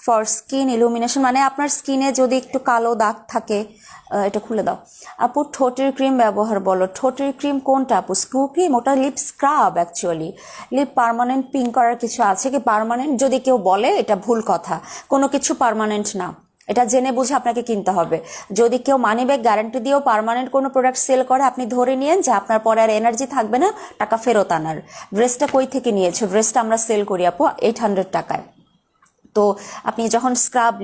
ফর স্কিন ইলুমিনেশন, মানে আপনার স্কিনে যদি একটু কালো দাগ থাকে, এটা খুলে দাও আপু। ঠোঁটের ক্রিম ব্যবহার বলো, ঠোঁটের ক্রিম কোনটা আপু? Screw cream? ওটা lip scrub actually. Lip permanent pink করার কিছু আছে কি পার্মানেন্ট? যদি কেউ বলে এটা ভুল কথা, কোনো কিছু পার্মানেন্ট না, এটা জেনে বুঝে আপনাকে কিনতে হবে। যদি কেউ মানি ব্যাগ গ্যারান্টি দিয়েও পার্মানেন্ট কোনো প্রোডাক্ট সেল করে, আপনি ধরে নিয়েন যে আপনার পরে আর এনার্জি থাকবে না টাকা ফেরত আনার। ড্রেসটা কই থেকে নিয়েছো? ড্রেসটা আমরা সেল করি আপু 800 টাকায়। তো আপনি যখন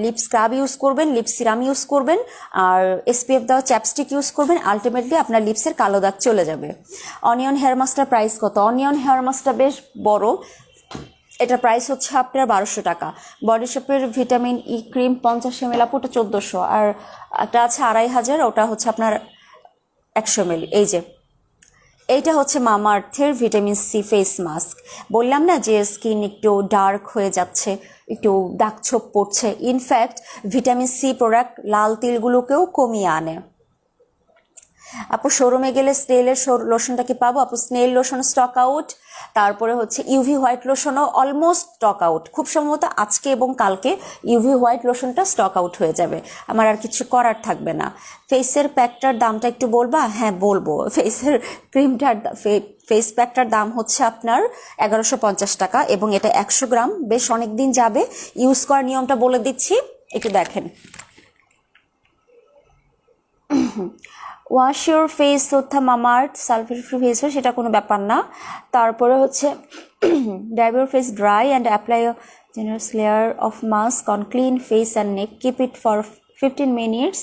লিপ স্ক্রাব ইউজ করবেন, লিপ সিরাম ইউজ করবেন, আর এসপিএফ দেওয়া চ্যাপস্টিক ইউজ করবেন, আলটিমেটলি আপনার লিপসের কালো দাগ চলে যাবে। অনিয়ন হেয়ার মাস্কটার প্রাইস কত? অনিয়ন হেয়ার মাস্কটা বেশ বড়, এটা প্রাইস হচ্ছে আপনার 1200 টাকা। বডি শপের ভিটামিন ই ক্রিম 50 ml আপু, ওটা 1400। আর একটা আছে 2500, ওটা হচ্ছে আপনার 100 ml। এই যে এইটা হচ্ছে মামাআর্থের ভিটামিন সি ফেস মাস্ক। বললাম না যে স্কিন একটু ডার্ক হয়ে যাচ্ছে, একটু দাগছোপ পড়ছে, ইনফ্যাক্ট ভিটামিন সি প্রোডাক্ট লাল তিলগুলোকেও কমিয়ে আনে। আপু শোরুমে গেলে স্নেলের লোশনটা কি পাবো? আপু স্নেল লোশন স্টক আউট, তারপরে হচ্ছে ইউভি হোয়াইট লোশনও অলমোস্ট স্টক আউট। খুব সম্ভবত আজকে এবং কালকে ইউভি হোয়াইট লোশনটা স্টক আউট হয়ে যাবে, আমার আর কিছু করার থাকবে না। ফেসের প্যাকটার দামটা একটু বলবা? হ্যাঁ বলবো। ফেসের ক্রিমটার ফেস প্যাকটার দাম হচ্ছে আপনার 1150 টাকা, এবং এটা 100 গ্রাম, বেশ অনেক দিন যাবে। ইউজ করার নিয়মটা বলে দিচ্ছি, একটু দেখেন। Wash your face with Mamaearth sulphate free face wash, সেটা কোনো ব্যাপার না। তারপরে হচ্ছে dry your face dry and apply generous layer of mask on clean face and neck. Keep it for 15 minutes.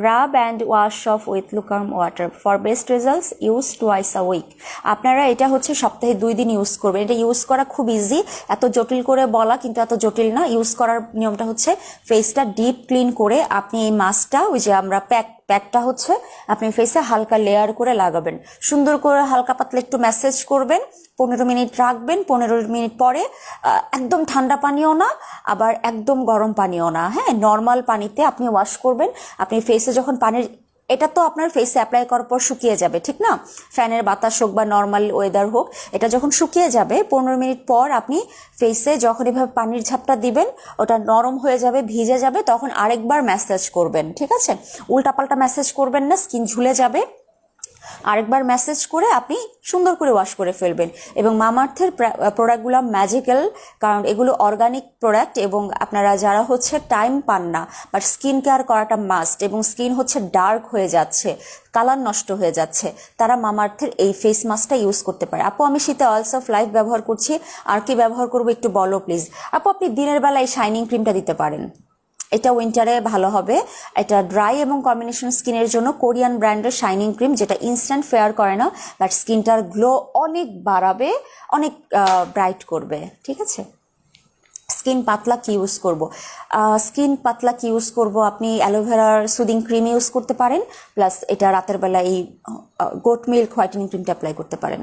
Rub and wash off with lukewarm water. For best results, use twice a week. আপনারা এটা হচ্ছে সপ্তাহে 2 দিন use করবেন। এটা use করা খুব easy, এত জটিল করে বলা কিন্তু এত জটিল না। ইউজ করার নিয়মটা হচ্ছে ফেসটা ডিপ ক্লিন করে আপনি এই মাস্কটা, ওই যে আমরা প্যাকটা হচ্ছে আপনি ফেসে হালকা লেয়ার করে লাগাবেন, সুন্দর করে হালকা পাতলা একটু ম্যাসেজ করবেন, 15 মিনিট রাখবেন। 15 মিনিট পরে একদম ঠান্ডা পানিও না, আবার একদম গরম পানিও না, হ্যাঁ নর্মাল পানিতে আপনি ওয়াশ করবেন। আপনি ফেসে যখন পানির, এটা তো আপনার ফেসে অ্যাপ্লাই করার পর শুকিয়ে যাবে, ঠিক না? ফ্যানের বাতাস হোক বা নর্মাল ওয়েদার হোক, এটা যখন শুকিয়ে যাবে 15 মিনিট পর আপনি ফেসে যখন এভাবে পানির ঝাপটা দিবেন, ওটা নরম হয়ে যাবে, ভিজে যাবে, তখন আরেকবার ম্যাসাজ করবেন, ঠিক আছে? উল্টাপাল্টা ম্যাসাজ করবেন না, স্কিন ঝুলে যাবে। আরেকবার ম্যাসেজ করে আপনি সুন্দর করে ওয়াশ করে ফেলবেন। এবং মামাআর্থের প্রোডাক্টগুলো ম্যাজিক্যাল, কারণ এগুলো অর্গানিক প্রোডাক্ট, এবং আপনারা যারা হচ্ছে টাইম পান না বাট স্কিন কেয়ার করাটা মাস্ট, এবং স্কিন হচ্ছে ডার্ক হয়ে যাচ্ছে, কালার নষ্ট হয়ে যাচ্ছে, তারা মামাআর্থের এই ফেস মাস্কটা ইউজ করতে পারে। আপু আমি শীতে অয়েলস অফ লাইফ ব্যবহার করছি, আর কি ব্যবহার করবো একটু বলো প্লিজ। আপু আপনি দিনের বেলায় শাইনিং ক্রিমটা দিতে পারেন, এটা উইন্টারে ভালো হবে। এটা ড্রাই এবং কম্বিনেশন স্কিনের জন্য কোরিয়ান ব্র্যান্ডের শাইনিং ক্রিম, যেটা ইনস্ট্যান্ট ফেয়ার করে না, বাট স্কিনটার গ্লো অনেক বাড়াবে, অনেক ব্রাইট করবে, ঠিক আছে? স্কিন পাতলা কি ইউজ করব? আপনি অ্যালোভেরার সুদিং ক্রিম ইউজ করতে পারেন, প্লাস এটা রাতের বেলা এই গোট মিল্ক হোয়াইটেনিং ক্রিমটা অ্যাপ্লাই করতে পারেন,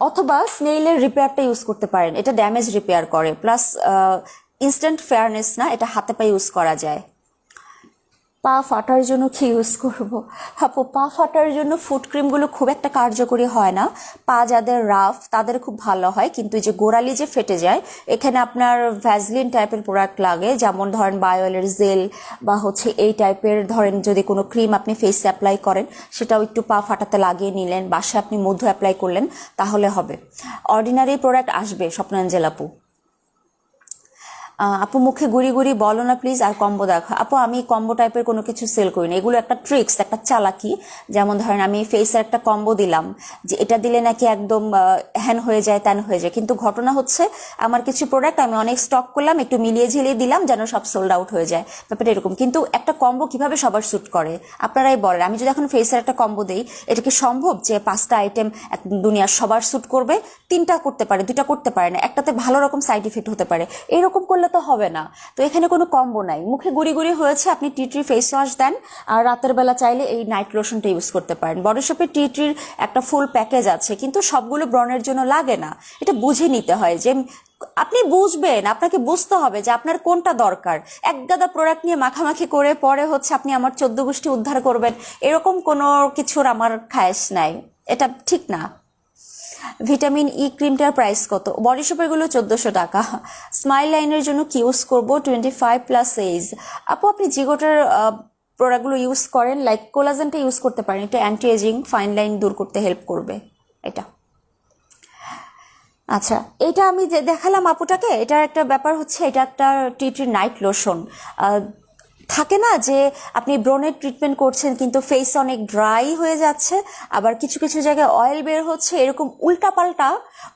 অথবা স্নেইলের রিপেয়ারটা ইউজ করতে পারেন। এটা ড্যামেজ রিপেয়ার করে, প্লাস ইনস্ট্যান্ট ফেয়ারনেস না, এটা হাতে পায়ে ইউজ করা যায়। পা ফাটার জন্য কি ইউজ করব? আপু, পা ফাটার জন্য ফুট ক্রিমগুলো খুব একটা কার্যকরী হয় না। পা যাদের রাফ তাদের খুব ভালো হয়, কিন্তু এই যে গোড়ালি যে ফেটে যায়, এখানে আপনার ভ্যাসলিন টাইপের প্রোডাক্ট লাগে, যেমন ধরেন বায়োলের জেল বা হচ্ছে এই টাইপের, ধরেন যদি কোনো ক্রিম আপনি ফেসে অ্যাপ্লাই করেন সেটাও একটু পা ফাটাতে লাগিয়ে নিলেন, বাসায় আপনি মধু অ্যাপ্লাই করলেন, তাহলে হবে। অর্ডিনারি প্রোডাক্ট আসবে স্বপ্নাঞ্জল আপু। আপু, মুখে গুড়ি গুড়ি বলো না প্লিজ, আর কম্বো দেখো। আপু, আমি কম্বো টাইপের কোনো কিছু সেল করি না, এগুলো একটা ট্রিক্স, একটা চালাকি। যেমন ধরেন আমি ফেসের একটা কম্বো দিলাম যে এটা দিলে নাকি একদম হ্যান হয়ে যায়, ত্যান হয়ে যায়, কিন্তু ঘটনা হচ্ছে আমার কিছু প্রোডাক্ট আমি অনেক স্টক করলাম, একটু মিলিয়ে ঝিলিয়ে দিলাম যেন সব সোল্ড আউট হয়ে যায়, ব্যাপারটা এরকম। কিন্তু একটা কম্বো কিভাবে সবার স্যুট করে আপনারাই বলেন। আমি যদি এখন ফেসের একটা কম্বো দিই, এটা কি সম্ভব যে 5টা আইটেম দুনিয়ার সবার স্যুট করবে? 3টা করতে পারে, 2টা করতে পারে না, একটাতে ভালো রকম সাইড ইফেক্ট হতে পারে, এরকম করলে তো হবে না। তো এখানে কোনো কম্বো নাই, মুখে গুড়ি গুড়ি হয়েছে, আপনি টি ট্রি ফেস ওয়াশ দেন, আর রাতের বেলা চাইলে এই নাইট লোশনটা ইউজ করতে পারেন। বডি শপের টি ট্রির একটা ফুল প্যাকেজ আছে, কিন্তু সবগুলো ব্রণের জন্য লাগে না, এটা বুঝে নিতে হয়। যে আপনি বুঝবেন, আপনাকে বুঝতে হবে যে আপনার কোনটা দরকার। এক গাদা প্রোডাক্ট নিয়ে মাখামাখি করে পরে হচ্ছে আপনি আমার 14 গোষ্ঠী উদ্ধার করবেন, এরকম কোনো কিছুর আমার খায়েশ নাই, এটা ঠিক না। ভিটামিন ই ক্রিমটার প্রাইস কত? বডি শপের গুলো 1400 টাকা। স্মাইল লাইনের জন্য কি ইউজ করবো? 25+ এজ। আপু, আপনি জিগোটার প্রোডাক্টগুলো ইউজ করেন, লাইক কোলাজেনটা ইউজ করতে পারেন, এটা অ্যান্টি এজিং, ফাইন লাইন দূর করতে হেল্প করবে এটা। আচ্ছা, এটা আমি যে দেখালাম আপুটাকে, এটার একটা ব্যাপার হচ্ছে, এটা একটা টি নাইট লোশন। থাকে না যে আপনি ব্রণের ট্রিটমেন্ট করছেন কিন্তু ফেস অনেক ড্রাই হয়ে যাচ্ছে, আবার কিছু কিছু জায়গায় অয়েল বের হচ্ছে, এরকম উল্টাপাল্টা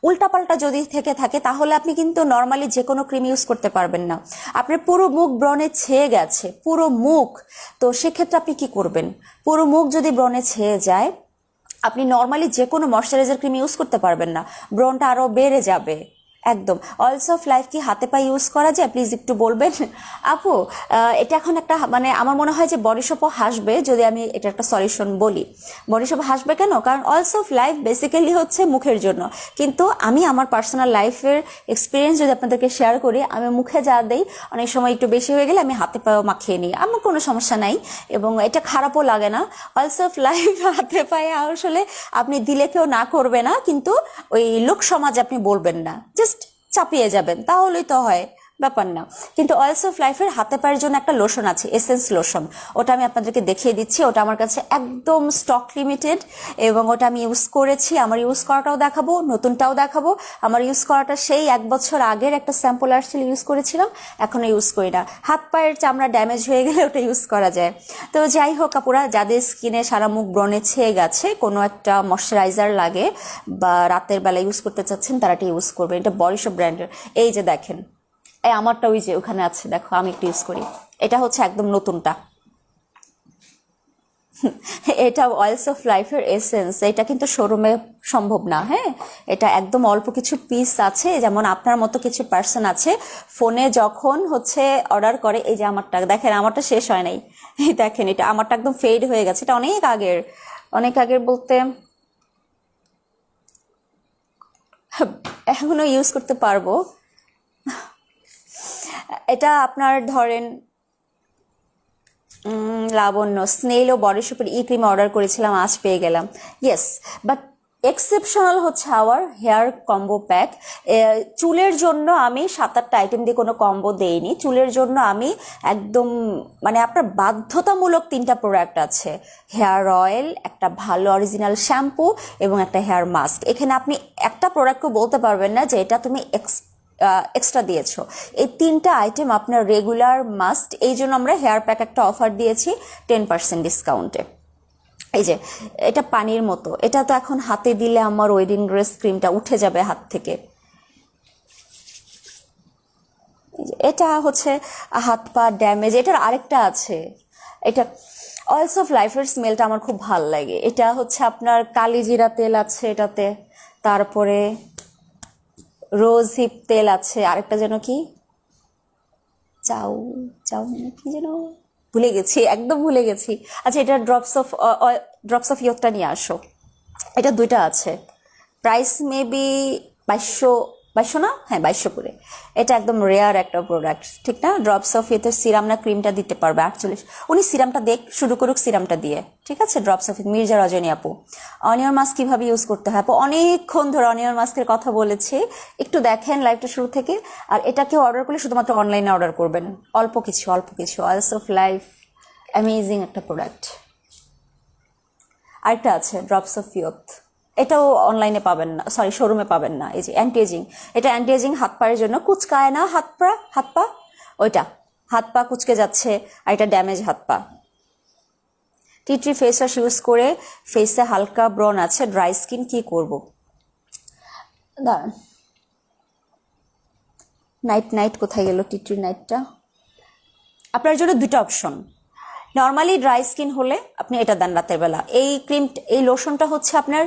উল্টাপাল্টা যদি থেকে থাকে, তাহলে আপনি কিন্তু নর্মালি যে কোনো ক্রিম ইউজ করতে পারবেন না। আপনার পুরো মুখ ব্রণে ছেয়ে গেছে, পুরো মুখ, তো সেক্ষেত্রে আপনি কি করবেন? পুরো মুখ যদি ব্রণে ছেয়ে যায়, আপনি নর্মালি যে কোনো ময়শ্চারাইজার ক্রিম ইউজ করতে পারবেন না, ব্রণটা আরো বেড়ে যাবে একদম। অয়েলস অফ লাইফ কি হাতে পায়ে ইউজ করা যায়? প্লিজ একটু বলবেন আপু। এটা এখন একটা মানে আমার মনে হয় যে বডি শপও হাসবে যদি আমি এটা একটা সলিউশন বলি। বডি শপ হাসবে কেন? কারণ অয়েলস অফ লাইফ বেসিক্যালি হচ্ছে মুখের জন্য, কিন্তু আমি আমার পার্সোনাল লাইফের এক্সপিরিয়েন্স যদি আপনাদেরকে শেয়ার করি, আমি মুখে যা দেই অনেক সময় একটু বেশি হয়ে গেলে আমি হাতে পায়েও মাখিয়ে নিই, আমার কোনো সমস্যা নাই এবং এটা খারাপও লাগে না। অয়েলস অফ লাইফ হাতে পায়ে আসলে আপনি দিলে কেউ না করবে না, কিন্তু ওই লোক সমাজ আপনি বলবেন না, জাস্ট চাপিয়ে যাবেন, তাহলেই তো হয়, ব্যাপার না। কিন্তু অয়েলস অফ লাইফের হাতে পায়ের জন্য একটা লোশন আছে, এসেন্স লোশন, ওটা আমি আপনাদেরকে দেখিয়ে দিচ্ছি। ওটা আমার কাছে একদম স্টক লিমিটেড এবং ওটা আমি ইউজ করেছি, আমার ইউজ করাটাও দেখাবো, নতুনটাও দেখাবো। আমার ইউজ করাটা সেই 1 বছর আগের একটা স্যাম্পল আসছিল, ইউজ করেছিলাম, এখনো ইউজ করি না। হাত পায়ের চামড়া ড্যামেজ হয়ে গেলে ওটা ইউজ করা যায়। তো যাই হোক আপুরা, যাদের স্কিনে সারা মুখ ব্রণে ছেয়ে গেছে, কোনো একটা ময়শ্চারাইজার লাগে বা রাতের বেলা ইউজ করতে চাচ্ছেন, তারা এটা ইউজ করবেন। এটা বডি শপ ব্র্যান্ডের। এই যে দেখেন, এই আমারটা ওই যে ওখানে আছে, দেখো আমি একটু ইউজ করি, এটা হচ্ছে একদম নতুনটা। এটা অয়েলস অফ লাইফের এসেন্স, এটা কিন্তু শোরুমে সম্ভব না। হ্যাঁ, এটা একদম অল্প কিছু পিস আছে, যেমন আপনার মতো কিছু পার্সন আছে ফোনে যখন হচ্ছে অর্ডার করে। এই যে আমারটা দেখেন, আমারটা শেষ হয় নাই, এই দেখেন, এটা আমারটা একদম ফেড হয়ে গেছে, এটা অনেক আগের, অনেক আগের বলতে এখনো ইউজ করতে পারবো। এটা আপনার ধরেন লাবণ্য স্নেল ও বডি শপের ই ক্রিম অর্ডার করেছিলাম, আজ পেয়ে গেলাম। ইয়েস, বাট এক্সেপশনাল হচ্ছে আওয়ার হেয়ার কম্বো প্যাক। চুলের জন্য আমি 7-8টা আইটেম দিয়ে কোনো কম্বো দেইনি। চুলের জন্য আমি একদম মানে আপনার বাধ্যতামূলক 3টা প্রোডাক্ট আছে, হেয়ার অয়েল, একটা ভালো অরিজিনাল শ্যাম্পু এবং একটা হেয়ার মাস্ক। এখানে আপনি একটা প্রোডাক্টকে বলতে পারবেন না যে এটা তুমি এক্সট্রা দিয়েছো। এই 3টা আইটেম আপনার রেগুলার মাস্ট, এই জন্য আমরা হেয়ার প্যাক একটা অফার দিয়েছি 10% ডিসকাউন্টে। এই যে এটা পানির মতো, এটা তো এখন হাতে দিলে আমার ওয়েডিং ড্রেস ক্রিমটা উঠে যাবে হাত থেকে। এটা হচ্ছে হাত পা ড্যামেজ। এটার আরেকটা আছে, এটা অয়েলস অফ লাইফের স্মেলটা আমার খুব ভাল লাগে। এটা হচ্ছে আপনার কালিজিরা তেল আছে এটাতে, তারপরে রোজ হিপ তেল আছে, আরেকটা যেন কি চাউ চাউ কি যেন ভুলে গেছি, একদম ভুলে গেছি। আচ্ছা, এটা ড্রপস অফ ইয়কটা নিয়ে আসো। এটা 2টা আছে, প্রাইস মেবি 2200 2200 না? হ্যাঁ 2200 করে। এটা একদম রেয়ার একটা প্রোডাক্ট, ঠিক না? ড্রপস অফ ইয়েতে সিরাম না ক্রিমটা দিতে পারবে 48। উনি সিরামটা শুরু করুক সিরামটা দিয়ে, ঠিক আছে? ড্রপস অফ ইয়েত, মির্জা রজনী আপু। অনিয়ন মাস্ক কিভাবে ইউজ করতে হয় আপু? অনেকক্ষণ ধরে অনিয়ন মাস্কের কথা বলেছি, একটু দেখেন লাইভটা শুরু থেকে। আর এটাকে অর্ডার করলে শুধুমাত্র অনলাইনে অর্ডার করবেন, অল্প কিছু অয়েলস অফ লাইফ, অ্যামেজিং একটা প্রোডাক্ট। আরেকটা আছে ড্রপস অফ ইয়থ, এটাও অনলাইনে পাবেন না, সরি শোরুমে পাবেন না। এই যে অ্যান্টি এজিং, এটা অ্যান্টি এজিং হাত পায়ের জন্য, কুচকায় না হাত পা, ওইটা হাত পা কুচকে যাচ্ছে আর এটা ড্যামেজ হাত পা। টি ফেস ওয়াশ ইউজ করে ফেসে হালকা ব্রন আছে, ড্রাই স্কিন, কি করব? দাঁড়ান, নাইট কোথায় গেল? টি নাইটটা আপনার জন্য দুটো অপশন। নর্মালি ড্রাই স্কিন হলে আপনি এটা দেন রাতের বেলা। এই লোশনটা হচ্ছে আপনার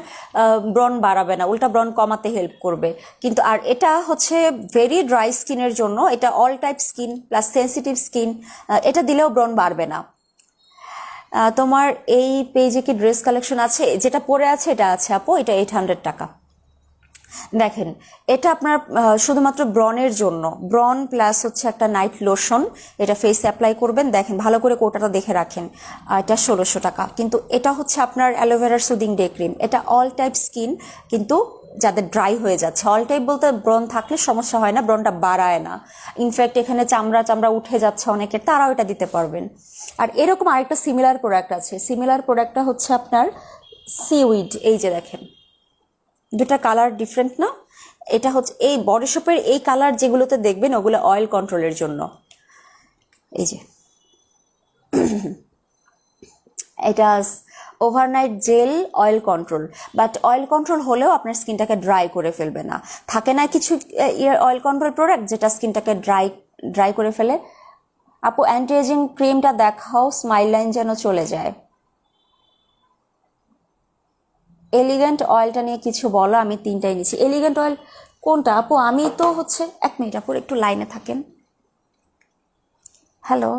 ব্রন বাড়াবে না, উল্টা ব্রন কমাতে হেল্প করবে। কিন্তু আর এটা হচ্ছে ভেরি ড্রাই স্কিনের জন্য, এটা all type skin plus sensitive skin, এটা দিলেও ব্রন বাড়বে না। তোমার এই পেজে কি ড্রেস কালেকশন আছে? যেটা পরে আছে এটা আছে আপু, এটা 800 টাকা। দেখেন, এটা আপনার শুধুমাত্র ব্রনের জন্য, ব্রন প্লাস হচ্ছে একটা নাইট লোশন, এটা ফেসে অ্যাপ্লাই করবেন। দেখেন ভালো করে কোটাটা দেখে রাখেন, এটা 1600 টাকা। কিন্তু এটা হচ্ছে আপনার অ্যালোভেরার সুদিং ডে ক্রিম, এটা অল টাইপ স্কিন, কিন্তু যাদের ড্রাই হয়ে যাচ্ছে। অল টাইপ বলতে ব্রন থাকলে সমস্যা হয় না, ব্রনটা বাড়ায় না। ইনফ্যাক্ট এখানে চামড়া উঠে যাচ্ছে অনেকের, তারাও এটা দিতে পারবেন। আর এরকম আরেকটা সিমিলার প্রোডাক্ট আছে, সিমিলার প্রোডাক্টটা হচ্ছে আপনার সিউইড। এই যে দেখেন, দুটা কালার ডিফারেন্ট না? এটা হচ্ছে এই বডি শপের এই কালার যেগুলোতে দেখবেন ওগুলো অয়েল কন্ট্রোলের জন্য। এই যে এটা overnight gel oil control, but oil control হলেও আপনার স্কিনটাকে ড্রাই করে ফেলবে না। থাকে না কিছু অয়েল কন্ট্রোল প্রোডাক্ট যেটা স্কিনটাকে ড্রাই করে ফেলে। আপু অ্যান্টি এজিং ক্রিমটা দেখাও, স্মাইল লাইন যেন চলে যায়। এলিগেন্ট অয়েলটা নিয়ে কিছু বলো, আমি 3টাই নিচ্ছি। এলিগেন্ট অয়েল কোনটা আপু? আমি তো হচ্ছে, 1 মিনিট আপু একটু লাইনে থাকেন। হ্যালো,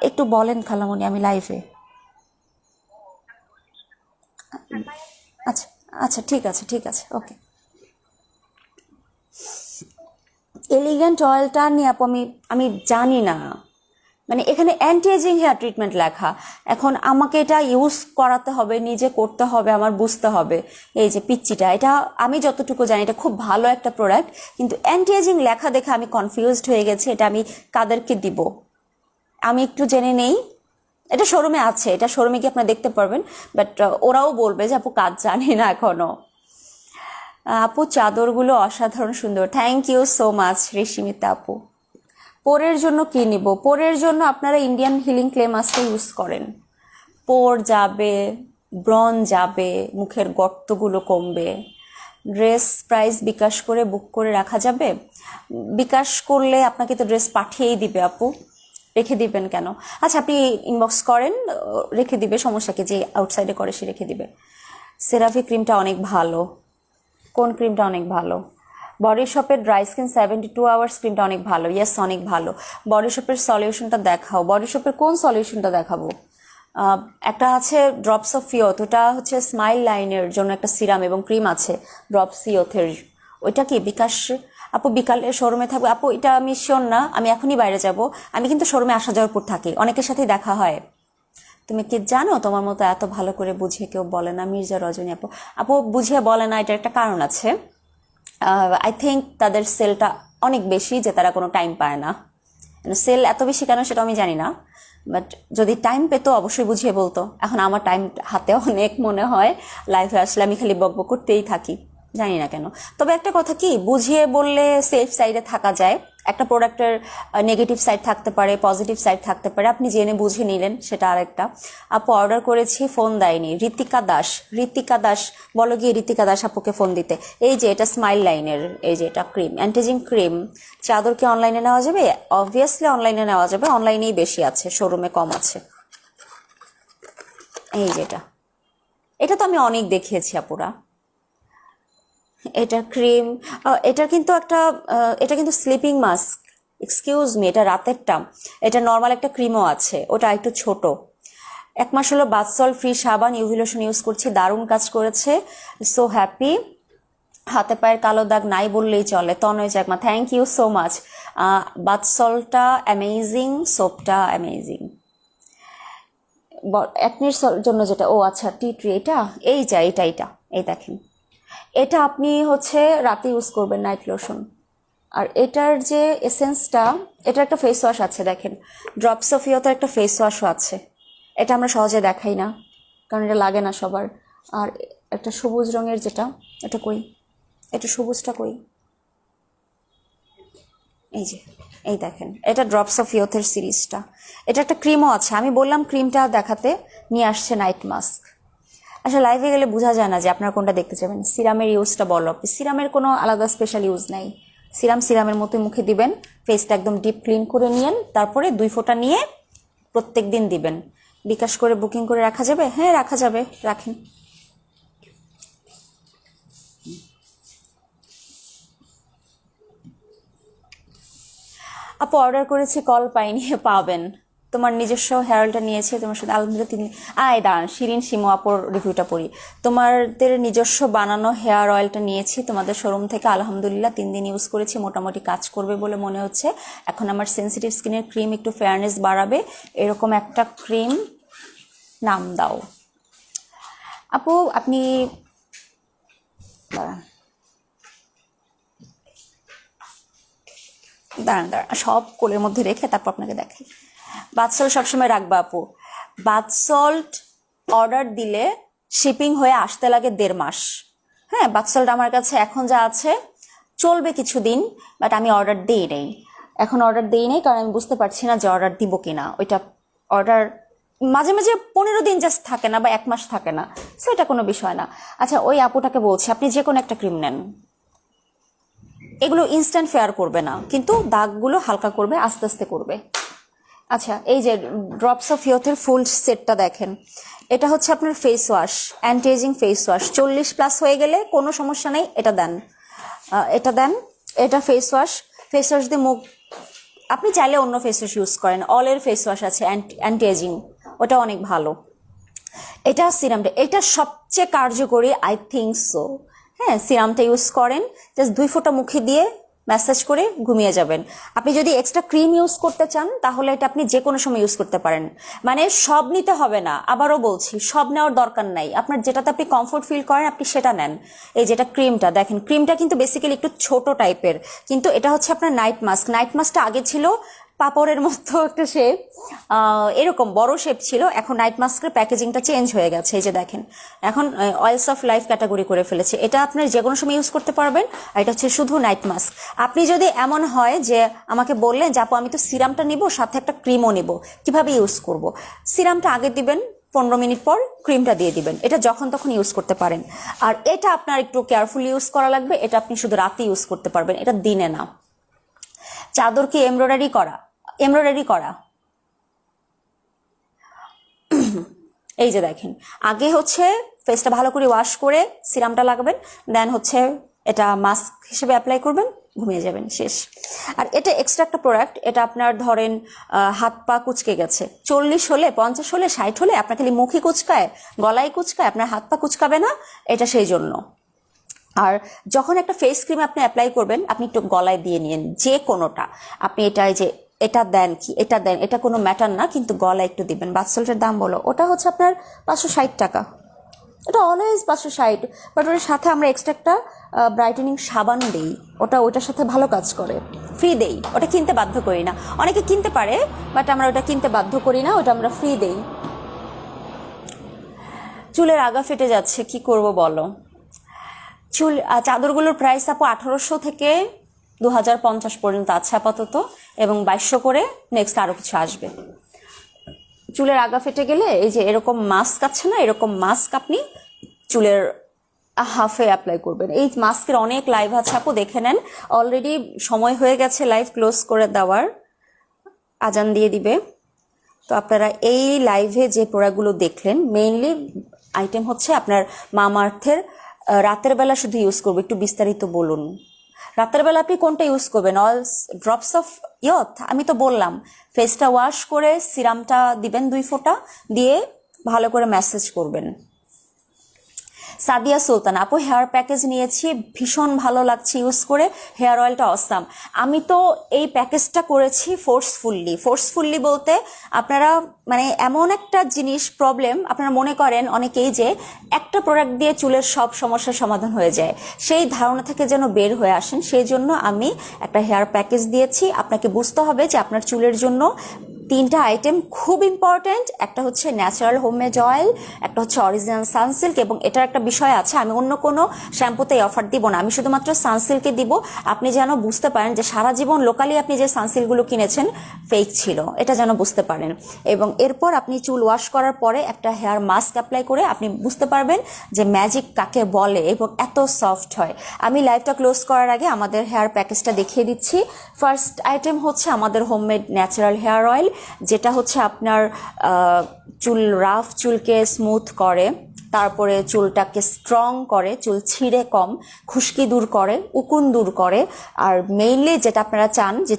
একটু বলেন খালামণি, আমি লাইভে। আচ্ছা আচ্ছা, ঠিক আছে ওকে। এলিগেন্ট অয়েলটা নিয়ে আপু আমি জানি না, মানে এখানে অ্যান্টি এজিং হেয়ার ট্রিটমেন্ট লেখা। এখন আমাকে এটা ইউজ করাতে হবে, নিজে করতে হবে, আমার বুঝতে হবে। এই যে পিচ্চিটা, এটা আমি যতটুকু জানি এটা খুব ভালো একটা প্রোডাক্ট, কিন্তু অ্যান্টি এজিং লেখা দেখে আমি কনফিউজড হয়ে গেছি। এটা আমি কাদেরকে দিব আমি একটু জেনে নেই। এটা শোরুমে আছে, এটা শোরুমে গিয়ে আপনারা দেখতে পারবেন, বাট ওরাও বলবে যে আপু কাজ জানি না এখনো। আপু চাদরগুলো অসাধারণ সুন্দর, থ্যাংক ইউ সো মাচ রেশমিতা আপু। পোরের জন্য কি নিব? পোরের জন্য আপনারা ইন্ডিয়ান হিলিং ক্লে মাস্কটা ইউজ করেন, পোর যাবে, ব্রন যাবে, মুখের গর্তগুলো কমবে। ড্রেস প্রাইস বিকাশ করে বুক করে রাখা যাবে? বিকাশ করলে আপনাকে তো ড্রেস পাঠিয়েই দিবে আপু, রেখে দিবেন কেন? আচ্ছা আপনি ইনবক্স করেন, রেখে দিবে, সমস্যা কি? যে আউটসাইডে করে সে রেখে দিবে। সেরাভি ক্রিমটা অনেক ভালো। কোন ক্রিমটা অনেক ভালো? বডি শপের ড্রাই স্কিন 72 আওয়ার্স ক্রিমটা অনেক ভালো। ইয়েস অনেক ভালো। বডি শপের সলিউশনটা দেখাও। বডি শপের কোন সলিউশনটা দেখাবো? একটা আছে ড্রপস অফ ইয়থ, ওটা হচ্ছে স্মাইল লাইনের জন্য একটা সিরাম এবং ক্রিম আছে ড্রপস ইয়থের। ওইটা কি বিকাশ আপু বিকালে শোরুমে থাকবে? আপু এটা আমি শিওর না, আমি এখনই বাইরে যাব। আমি কিন্তু শোরুমে আসা যাওয়ার পর থাকি, অনেকের সাথেই দেখা হয়। তুমি কি জানো তোমার মতো এত ভালো করে বুঝিয়ে কেউ বলে না? মির্জা রজনী আপু, আপু বুঝিয়ে বলে না, এটার একটা কারণ আছে। আই থিঙ্ক তাদের সেলটা অনেক বেশি, যে তারা কোনো টাইম পায় না। সেল এত বেশি কেন সেটা আমি জানি না, বাট যদি টাইম পেতো অবশ্যই বুঝিয়ে বলতো। এখন আমার টাইম হাতে অনেক, মনে হয় লাইফে আসলে আমি খালি বকবক করতেই থাকি, জানি না কেন। তবে একটা কথা কি, বুঝিয়ে বললে সেফ সাইডে থাকা যায়। একটা প্রোডাক্টের নেগেটিভ সাইড থাকতে পারে, পজিটিভ সাইড থাকতে পারে, আপনি জেনে বুঝে নিলেন, সেটা আরেকটা। আপু অর্ডার করেছি, ফোন দেয়নি। ঋতিকা দাস, বলো গিয়ে ঋতিকা দাস আপুকে ফোন দিতে। এই যে এটা স্মাইল লাইনের, এই যে এটা ক্রিম, অ্যান্টিজিং ক্রিম। চাদর কি অনলাইনে নেওয়া যাবে? অবভিয়াসলি অনলাইনে নেওয়া যাবে, অনলাইনেই বেশি আছে, শোরুমে কম আছে। এই যেটা, এটা তো আমি অনেক দেখিয়েছি আপুরা। এটা ক্রিম, এটা কিন্তু একটা, এটা কিন্তু স্লিপিং মাস্ক, এক্সকিউজ মি, এটা রাতেরটা। এটা নর্মাল একটা ক্রিমও আছে, ওটা একটু ছোট। 1 মাস হলো বাথ সল্ট ফ্রি সাবান ইউভি লোশন ইউজ করছি, দারুণ কাজ করেছে, সো হ্যাপি। হাতে পায়ের কালো দাগ নাই বললেই চলে। Tanay Chakma, thank you so much. Bath সল্টটা অ্যামেজিং, সোপটা অ্যামেজিং। একনির জন্য যেটা, ও আচ্ছা টি ট্রি, এটা এটা এই দেখেন, এটা আপনি হচ্ছে রাতে ইউজ করবেন নাইট লোশন। আর এটার যে এসেন্সটা, এটা একটা ফেস ওয়াশ আছে দেখেন, ড্রপস অফ ইয়তের একটা ফেস ওয়াশও আছে, এটা আমরা সহজে দেখাই না কারণ এটা লাগে না সবার। আর একটা সবুজ রঙের যেটা, এটা কই, এটা সবুজটা কই, এই যে এই দেখেন, এটা ড্রপস অফ ইয়থের সিরিজটা। এটা একটা ক্রিমও আছে, আমি বললাম ক্রিমটা দেখাতে, নিয়ে আসছে নাইট মাস্ক। আচ্ছা লাইভে গেলে বোঝা যায় না যে আপনারা কোনটা দেখতে চাবেন। সিরামের ইউজটা বলো আপনি, সিরামের কোনো আলাদা স্পেশাল ইউজ নাই, সিরামের মতো মুখে দিবেন, ফেসটা একদম ডিপ ক্লিন করে নিয়েন, তারপরে 2 ফোঁটা নিয়ে প্রত্যেক দিন দিবেন। বিকাশ করে বুকিং করে রাখা যাবে? হ্যাঁ রাখা যাবে, রাখেন। আপু অর্ডার করেছি, কল পাইনি, পাবেন। তোমার নিজস্ব হেয়ার অয়েলটা নিয়েছে তোমার সাথে আলহামদুলিল্লাহ দাঁড়ান, শিরিন শিমু আপুর রিভিউটা পড়ি। তোমাদের নিজস্ব বানানো হেয়ার অয়েলটা নিয়েছি তোমাদের শোরুম থেকে, আলহামদুলিল্লাহ 3 দিন ইউজ করেছি, মোটামুটি কাজ করবে বলে মনে হচ্ছে। এখন আমার সেন্সিটিভ স্কিনের ক্রিম একটু ফেয়ারনেস বাড়াবে, এরকম একটা ক্রিম নাম দাও আপু। আপনি দাঁড়ান দাঁড়ান দাঁড়ান, সব কোলের মধ্যে রেখে তারপর আপনাকে দেখাই। বাথ সল্ট সবসময় রাখবা আপু। বাথ সল্ট অর্ডার দিলে শিপিং হয়ে আসতে লাগে 1.5 মাস। হ্যাঁ, বাথ সল্ট আমার কাছে এখন যা আছে চলবে কিছুদিন, বাট আমি অর্ডার দিই নেই, এখন অর্ডার দিই নেই কারণ আমি বুঝতে পারছি না যে অর্ডার দিব কিনা। ওইটা অর্ডার মাঝে মাঝে 15 দিন জাস্ট থাকে না বা 1 মাস থাকে না, সো এটা কোনো বিষয় না। আচ্ছা ওই আপুটাকে বলছি, আপনি যে কোনো একটা ক্রিম নেন, এগুলো ইনস্ট্যান্ট ফেয়ার করবে না, কিন্তু দাগগুলো হালকা করবে, আস্তে আস্তে করবে। আচ্ছা এই যে ড্রপস অফ ইয়থের ফুল সেটটা দেখেন, এটা হচ্ছে আপনার face wash, anti ageing face wash. 40+ হয়ে গেলে কোনো সমস্যা নেই, এটা দেন, এটা দেন। এটা ফেস ওয়াশ দিয়ে মুখ, আপনি চাইলে অন্য ফেস ওয়াশ ইউজ করেন, অলের ফেস ওয়াশ আছে অ্যান্টি এজিং, ওটা অনেক ভালো। এটা সিরামটা, এটা সবচেয়ে কার্যকরী আই থিঙ্ক সো। হ্যাঁ, সিরামটা ইউজ করেন, জাস্ট 2 ফোঁটা মুখে দিয়ে ম্যাসাজ করে ঘুমিয়ে যাবেন। আপনি যদি এক্সট্রা ক্রিম ইউজ করতে চান তাহলে এটা আপনি যে কোনো সময় ইউজ করতে পারেন, মানে সব নিতে হবে না, আবারও বলছি সব নেওয়ার দরকার নাই, আপনার যেটাতে আপনি কমফোর্ট ফিল করেন আপনি সেটা নেন। এই যেটা ক্রিমটা দেখেন, ক্রিমটা কিন্তু বেসিক্যালি একটু ছোট টাইপের, কিন্তু এটা হচ্ছে আপনার নাইট মাস্ক। নাইট মাস্কটা আগে ছিল পাপড়ের মতো একটা শেপ, এরকম বড় শেপ ছিল, এখন নাইট মাস্কের প্যাকেজিংটা চেঞ্জ হয়ে গেছে। এই যে দেখেন, এখন অয়েলস অফ লাইফ ক্যাটাগরি করে ফেলেছে, এটা আপনার যে কোনো সময় ইউজ করতে পারবেন। আর এটা হচ্ছে শুধু নাইট মাস্ক। আপনি যদি এমন হয় যে আমাকে বললেন যে আপু আমি তো সিরামটা নিব সাথে একটা ক্রিমও নিব, কিভাবে ইউজ করব? সিরামটা আগে দিবেন, 15 মিনিট পর ক্রিমটা দিয়ে দিবেন, এটা যখন তখন ইউজ করতে পারেন। আর এটা আপনার একটু কেয়ারফুল ইউজ করা লাগবে, এটা আপনি শুধু রাতে ইউজ করতে পারবেন, এটা দিনে না। চাদর কি এমব্রয়ডারি করা? এই যে দেখেন, আগে হচ্ছে ফেসটা ভালো করে ওয়াশ করে সিরামটা লাগাবেন, দেন হচ্ছে এটা মাস্ক হিসেবে অ্যাপ্লাই করবেন, ঘুমিয়ে যাবেন, শেষ। আর এটা এক্সট্রা একটা প্রোডাক্ট, এটা আপনার ধরেন হাত পা কুচকে গেছে, 40 হলে 50 হলে 60 হলে আপনার খালি মুখই কুচকায়, গলায় কুচকায়, আপনার হাত পা কুচকাবে না, এটা সেই জন্য। আর যখন একটা ফেস ক্রিম আপনি অ্যাপ্লাই করবেন, আপনি একটু গলায় দিয়ে নিন যে কোনোটা, আপনি এটা যে এটা দেন কি এটা দেন, এটা কোনো ম্যাটার না, কিন্তু গলায় একটু দিবেন। বাথ সল্টের দাম বলো, ওটা হচ্ছে আপনার 560 টাকা, এটা অলওয়েজ 560, বাট ওটার সাথে আমরা এক্সট্রা একটা ব্রাইটেনিং সাবান দিই, ওটার সাথে ভালো কাজ করে, ফ্রি দেই, ওটা কিনতে বাধ্য করি না। অনেকে কিনতে পারে বাট আমরা ওটা কিনতে বাধ্য করি না, ওটা আমরা ফ্রি দেই। চুলের আগা ফেটে যাচ্ছে, কি করব বলো? চাদরগুলোর প্রাইস আপু 1800 থেকে 2050 পর্যন্ত আছে আপাতত, এবং 2200 করে নেক্সট আরো কিছু আসবে। চুলের আগা ফেটে গেলে এই যে এরকম মাস্ক আছে না, এরকম মাস্ক আপনি চুলের হাফে অ্যাপ্লাই করবেন। এই মাস্কের অনেক লাইভ আছে আপু, দেখে নেন। অলরেডি সময় হয়ে গেছে লাইভ ক্লোজ করে দেওয়ার, আজান দিয়ে দিবে। তো আপনারা এই লাইভে যে প্রোডাক্টগুলো দেখলেন, মেইনলি আইটেম হচ্ছে আপনার মামাআর্থের। রাতের বেলা শুধু ইউজ করবো, একটু বিস্তারিত বলুন। রাতের বেলা আপনি কোনটা ইউজ করবেন? অল ড্রপস অফ ইয়থ, আমি তো বললাম ফেসটা ওয়াশ করে সিরামটা দিবেন 2 ফোঁটা দিয়ে ভালো করে ম্যাসেজ করবেন। সাদিয়া সুলতান আপু, হেয়ার প্যাকেজ নিয়েছি, ভীষণ ভালো লাগছে ইউজ করে, হেয়ার অয়েলটা অসাম। আমি তো এই প্যাকেজটা করেছি ফোর্সফুল্লি বলতে আপনারা মানে এমন একটা জিনিস প্রবলেম, আপনারা মনে করেন অনেকেই যে একটা প্রোডাক্ট দিয়ে চুলের সব সমস্যার সমাধান হয়ে যায়, সেই ধারণা থেকে যেন বের হয়ে আসেন, সেই জন্য আমি একটা হেয়ার প্যাকেজ দিয়েছি। আপনাকে বুঝতে হবে যে আপনার চুলের জন্য 3টা আইটেম খুব ইম্পর্ট্যান্ট। একটা হচ্ছে ন্যাচারাল হোমমেড অয়েল, একটা হচ্ছে অরিজিনাল সানসিল্ক, এবং এটার একটা বিষয় আছে, আমি অন্য কোনো শ্যাম্পুতে অফার দিব না, আমি শুধুমাত্র সানসিল্কে দিব। আপনি যেন বুঝতে পারেন যে সারা জীবন লোকালি আপনি যে সানসিল্কগুলো কিনেছেন ফেক ছিল, এটা যেন বুঝতে পারেন। এবং এরপর আপনি চুল ওয়াশ করার পরে একটা হেয়ার মাস্ক অ্যাপ্লাই করে আপনি বুঝতে পারবেন যে ম্যাজিক কাকে বলে এবং এত সফট হয়। আমি লাইভটা ক্লোজ করার আগে আমাদের হেয়ার প্যাকেজটা দেখিয়ে দিচ্ছি। ফার্স্ট আইটেম হচ্ছে আমাদের হোমমেড ন্যাচারাল হেয়ার অয়েল, যেটা হচ্ছে আপনার রাফ চুলকে স্মুথ করে, তারপরে চুলটাকে স্ট্রং করে, চুল ছিঁড়ে কম, খুশকি দূর করে, উকুন দূর করে, আর মেইনলি যেটা আপনারা চান যে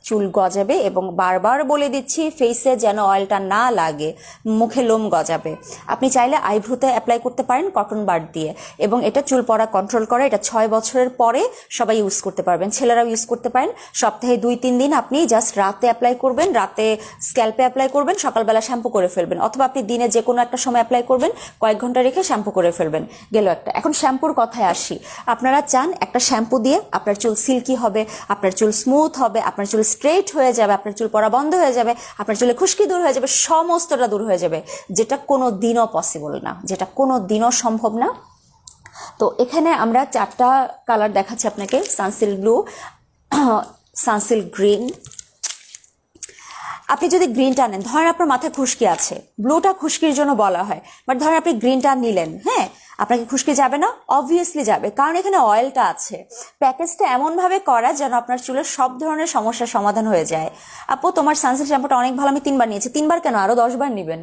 চুল গজাবে, এবং বারবার বলে দিচ্ছি ফেসে যেন অয়েলটা না লাগে, মুখে লোম গজাবে। আপনি চাইলে আইব্রোতে অ্যাপ্লাই করতে পারেন কটন বাড দিয়ে, এবং এটা চুল পড়া কন্ট্রোল করে। এটা 6 বছরের পরে সবাই ইউজ করতে পারবেন, ছেলেরাও ইউজ করতে পারেন। সপ্তাহে 2-3 দিন আপনি জাস্ট রাতে অ্যাপ্লাই করবেন, রাতে স্ক্যাল্পে অ্যাপ্লাই করবেন, সকালবেলা শ্যাম্পু করে ফেলবেন, অথবা আপনি দিনে যে কোনো একটা সময় অ্যাপ্লাই করবেন, কয়েক ঘন্টা রেখে শ্যাম্পু করে ফেলবেন, গেল একটা। এখন শ্যাম্পুর কথায় আসি। আপনারা চান একটা শ্যাম্পু দিয়ে আপনার চুল সিল্কি হবে, আপনার চুল স্মুথ হবে, আপনার চুল স্ট্রেট হয়ে যাবে, আপনার চুল পড়া বন্ধ হয়ে যাবে, আপনার চুলে খুশকি দূর হয়ে যাবে, সমস্তটা দূর হয়ে যাবে, যেটা কোনো দিনও পসিবল না, যেটা কোনো দিনও সম্ভব না। তো এখানে আমরা 4টা কালার দেখাচ্ছি আপনাকে, সানসিল্ক ব্লু, সানসিল্ক গ্রিন। আপনি যদি গ্রিনটা নেন, ধরেন আপনার মাথায় খুশকি আছে, ব্লুটা খুশকির জন্য বলা হয়, বাট ধরেন আপনি গ্রিনটা নিলেন, হ্যাঁ, আপনাকে খুশকি যাবে না? অবভিয়াসলি যাবে, কারণ এখানে অয়েলটা আছে। প্যাকেজটা এমনভাবে করা যেন আপনার চুলের সব ধরনের সমস্যার সমাধান হয়ে যায়। আপু তোমার সানসিল্ক শ্যাম্পুটা অনেক ভালো, আমি 3বার নিয়েছি। 3বার কেন, আরো 10বার নেবেন।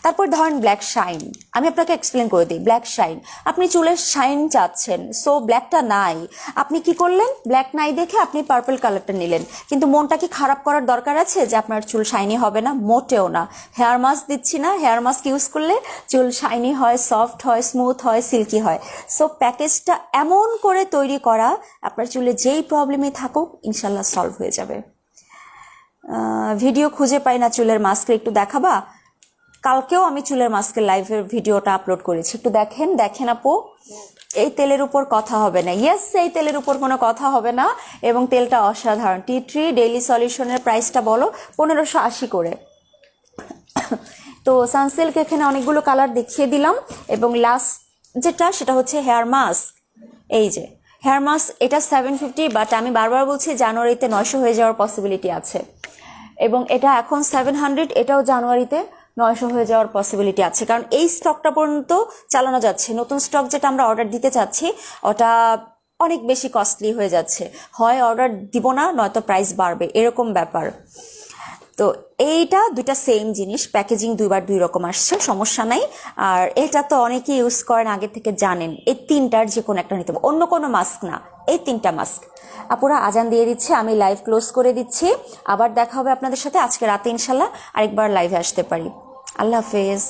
তারপর ধরেন ব্ল্যাক শাইন, আমি আপনাকে এক্সপ্লেন করে দিই। ব্ল্যাক শাইন, আপনি চুলের শাইন চাচ্ছেন, সো ব্ল্যাকটা নাই, আপনি কি করলেন, ব্ল্যাক নাই দেখে আপনি পার্পল কালারটা নিলেন, কিন্তু মনটা কি খারাপ করার দরকার আছে যে আপনার চুল শাইনি হবে না? মোটেও না। হেয়ার মাস্ক দিচ্ছি না, হেয়ার মাস্ক ইউজ করলে চুল শাইনি হয়, সফট হয়, স্মুথ হয়, সিল্কি হয়। সো প্যাকেজটা এমন করে তৈরি করা, আপনার চুলে যেই প্রবলেমই থাকুক ইনশাল্লাহ সলভ হয়ে যাবে। ভিডিও খুঁজে পাই না চুলের মাস্কের, একটু দেখাবা? কালকেও আমি চুলের মাস্কের লাইভের ভিডিওটা আপলোড করেছি, একটু দেখেন আপু। এই তেলের উপর কথা হবে না, ইয়েস, এই তেলের উপর কোনো কথা হবে না, এবং তেলটা অসাধারণ। টি ট্রি ডেইলি সলিউশনের প্রাইসটা বলো 1580 করে। তো সানসিল্ক এখানে অনেকগুলো কালার দেখিয়ে দিলাম, এবং লাস্ট যেটা সেটা হচ্ছে হেয়ার মাস্ক। এই যে হেয়ার মাস্ক, এটা 750, বাট আমি বারবার বলছি জানুয়ারিতে 900 হয়ে যাওয়ার পসিবিলিটি আছে, এবং এটা এখন 700, এটাও জানুয়ারিতে 900 হয়ে যাওয়ার পসিবিলিটি আছে, কারণ এই স্টকটা পর্যন্ত চালানো যাচ্ছে। নতুন স্টক যেটা আমরা অর্ডার দিতে চাচ্ছি ওটা অনেক বেশি কস্টলি হয়ে যাচ্ছে, হয় অর্ডার দিব না, নয়তো প্রাইস বাড়বে, এরকম ব্যাপার। তো এইটা 2টা সেম জিনিস, প্যাকেজিং 2বার 2 রকম আসছে, সমস্যা নাই। আর এটা তো অনেকেই ইউজ করেন, আগে থেকে জানেন। এই 3টার যে কোনো একটা নিতে হবে, অন্য কোনো মাস্ক না, এই 3টা মাস্ক। আপুরা আজান দিয়ে দিচ্ছে, আমি লাইভ ক্লোজ করে দিচ্ছি। আবার দেখা হবে আপনাদের সাথে আজকে রাতে ইনশাল্লাহ, আরেকবার লাইভে আসতে পারি। আল্লাহ হাফেজ।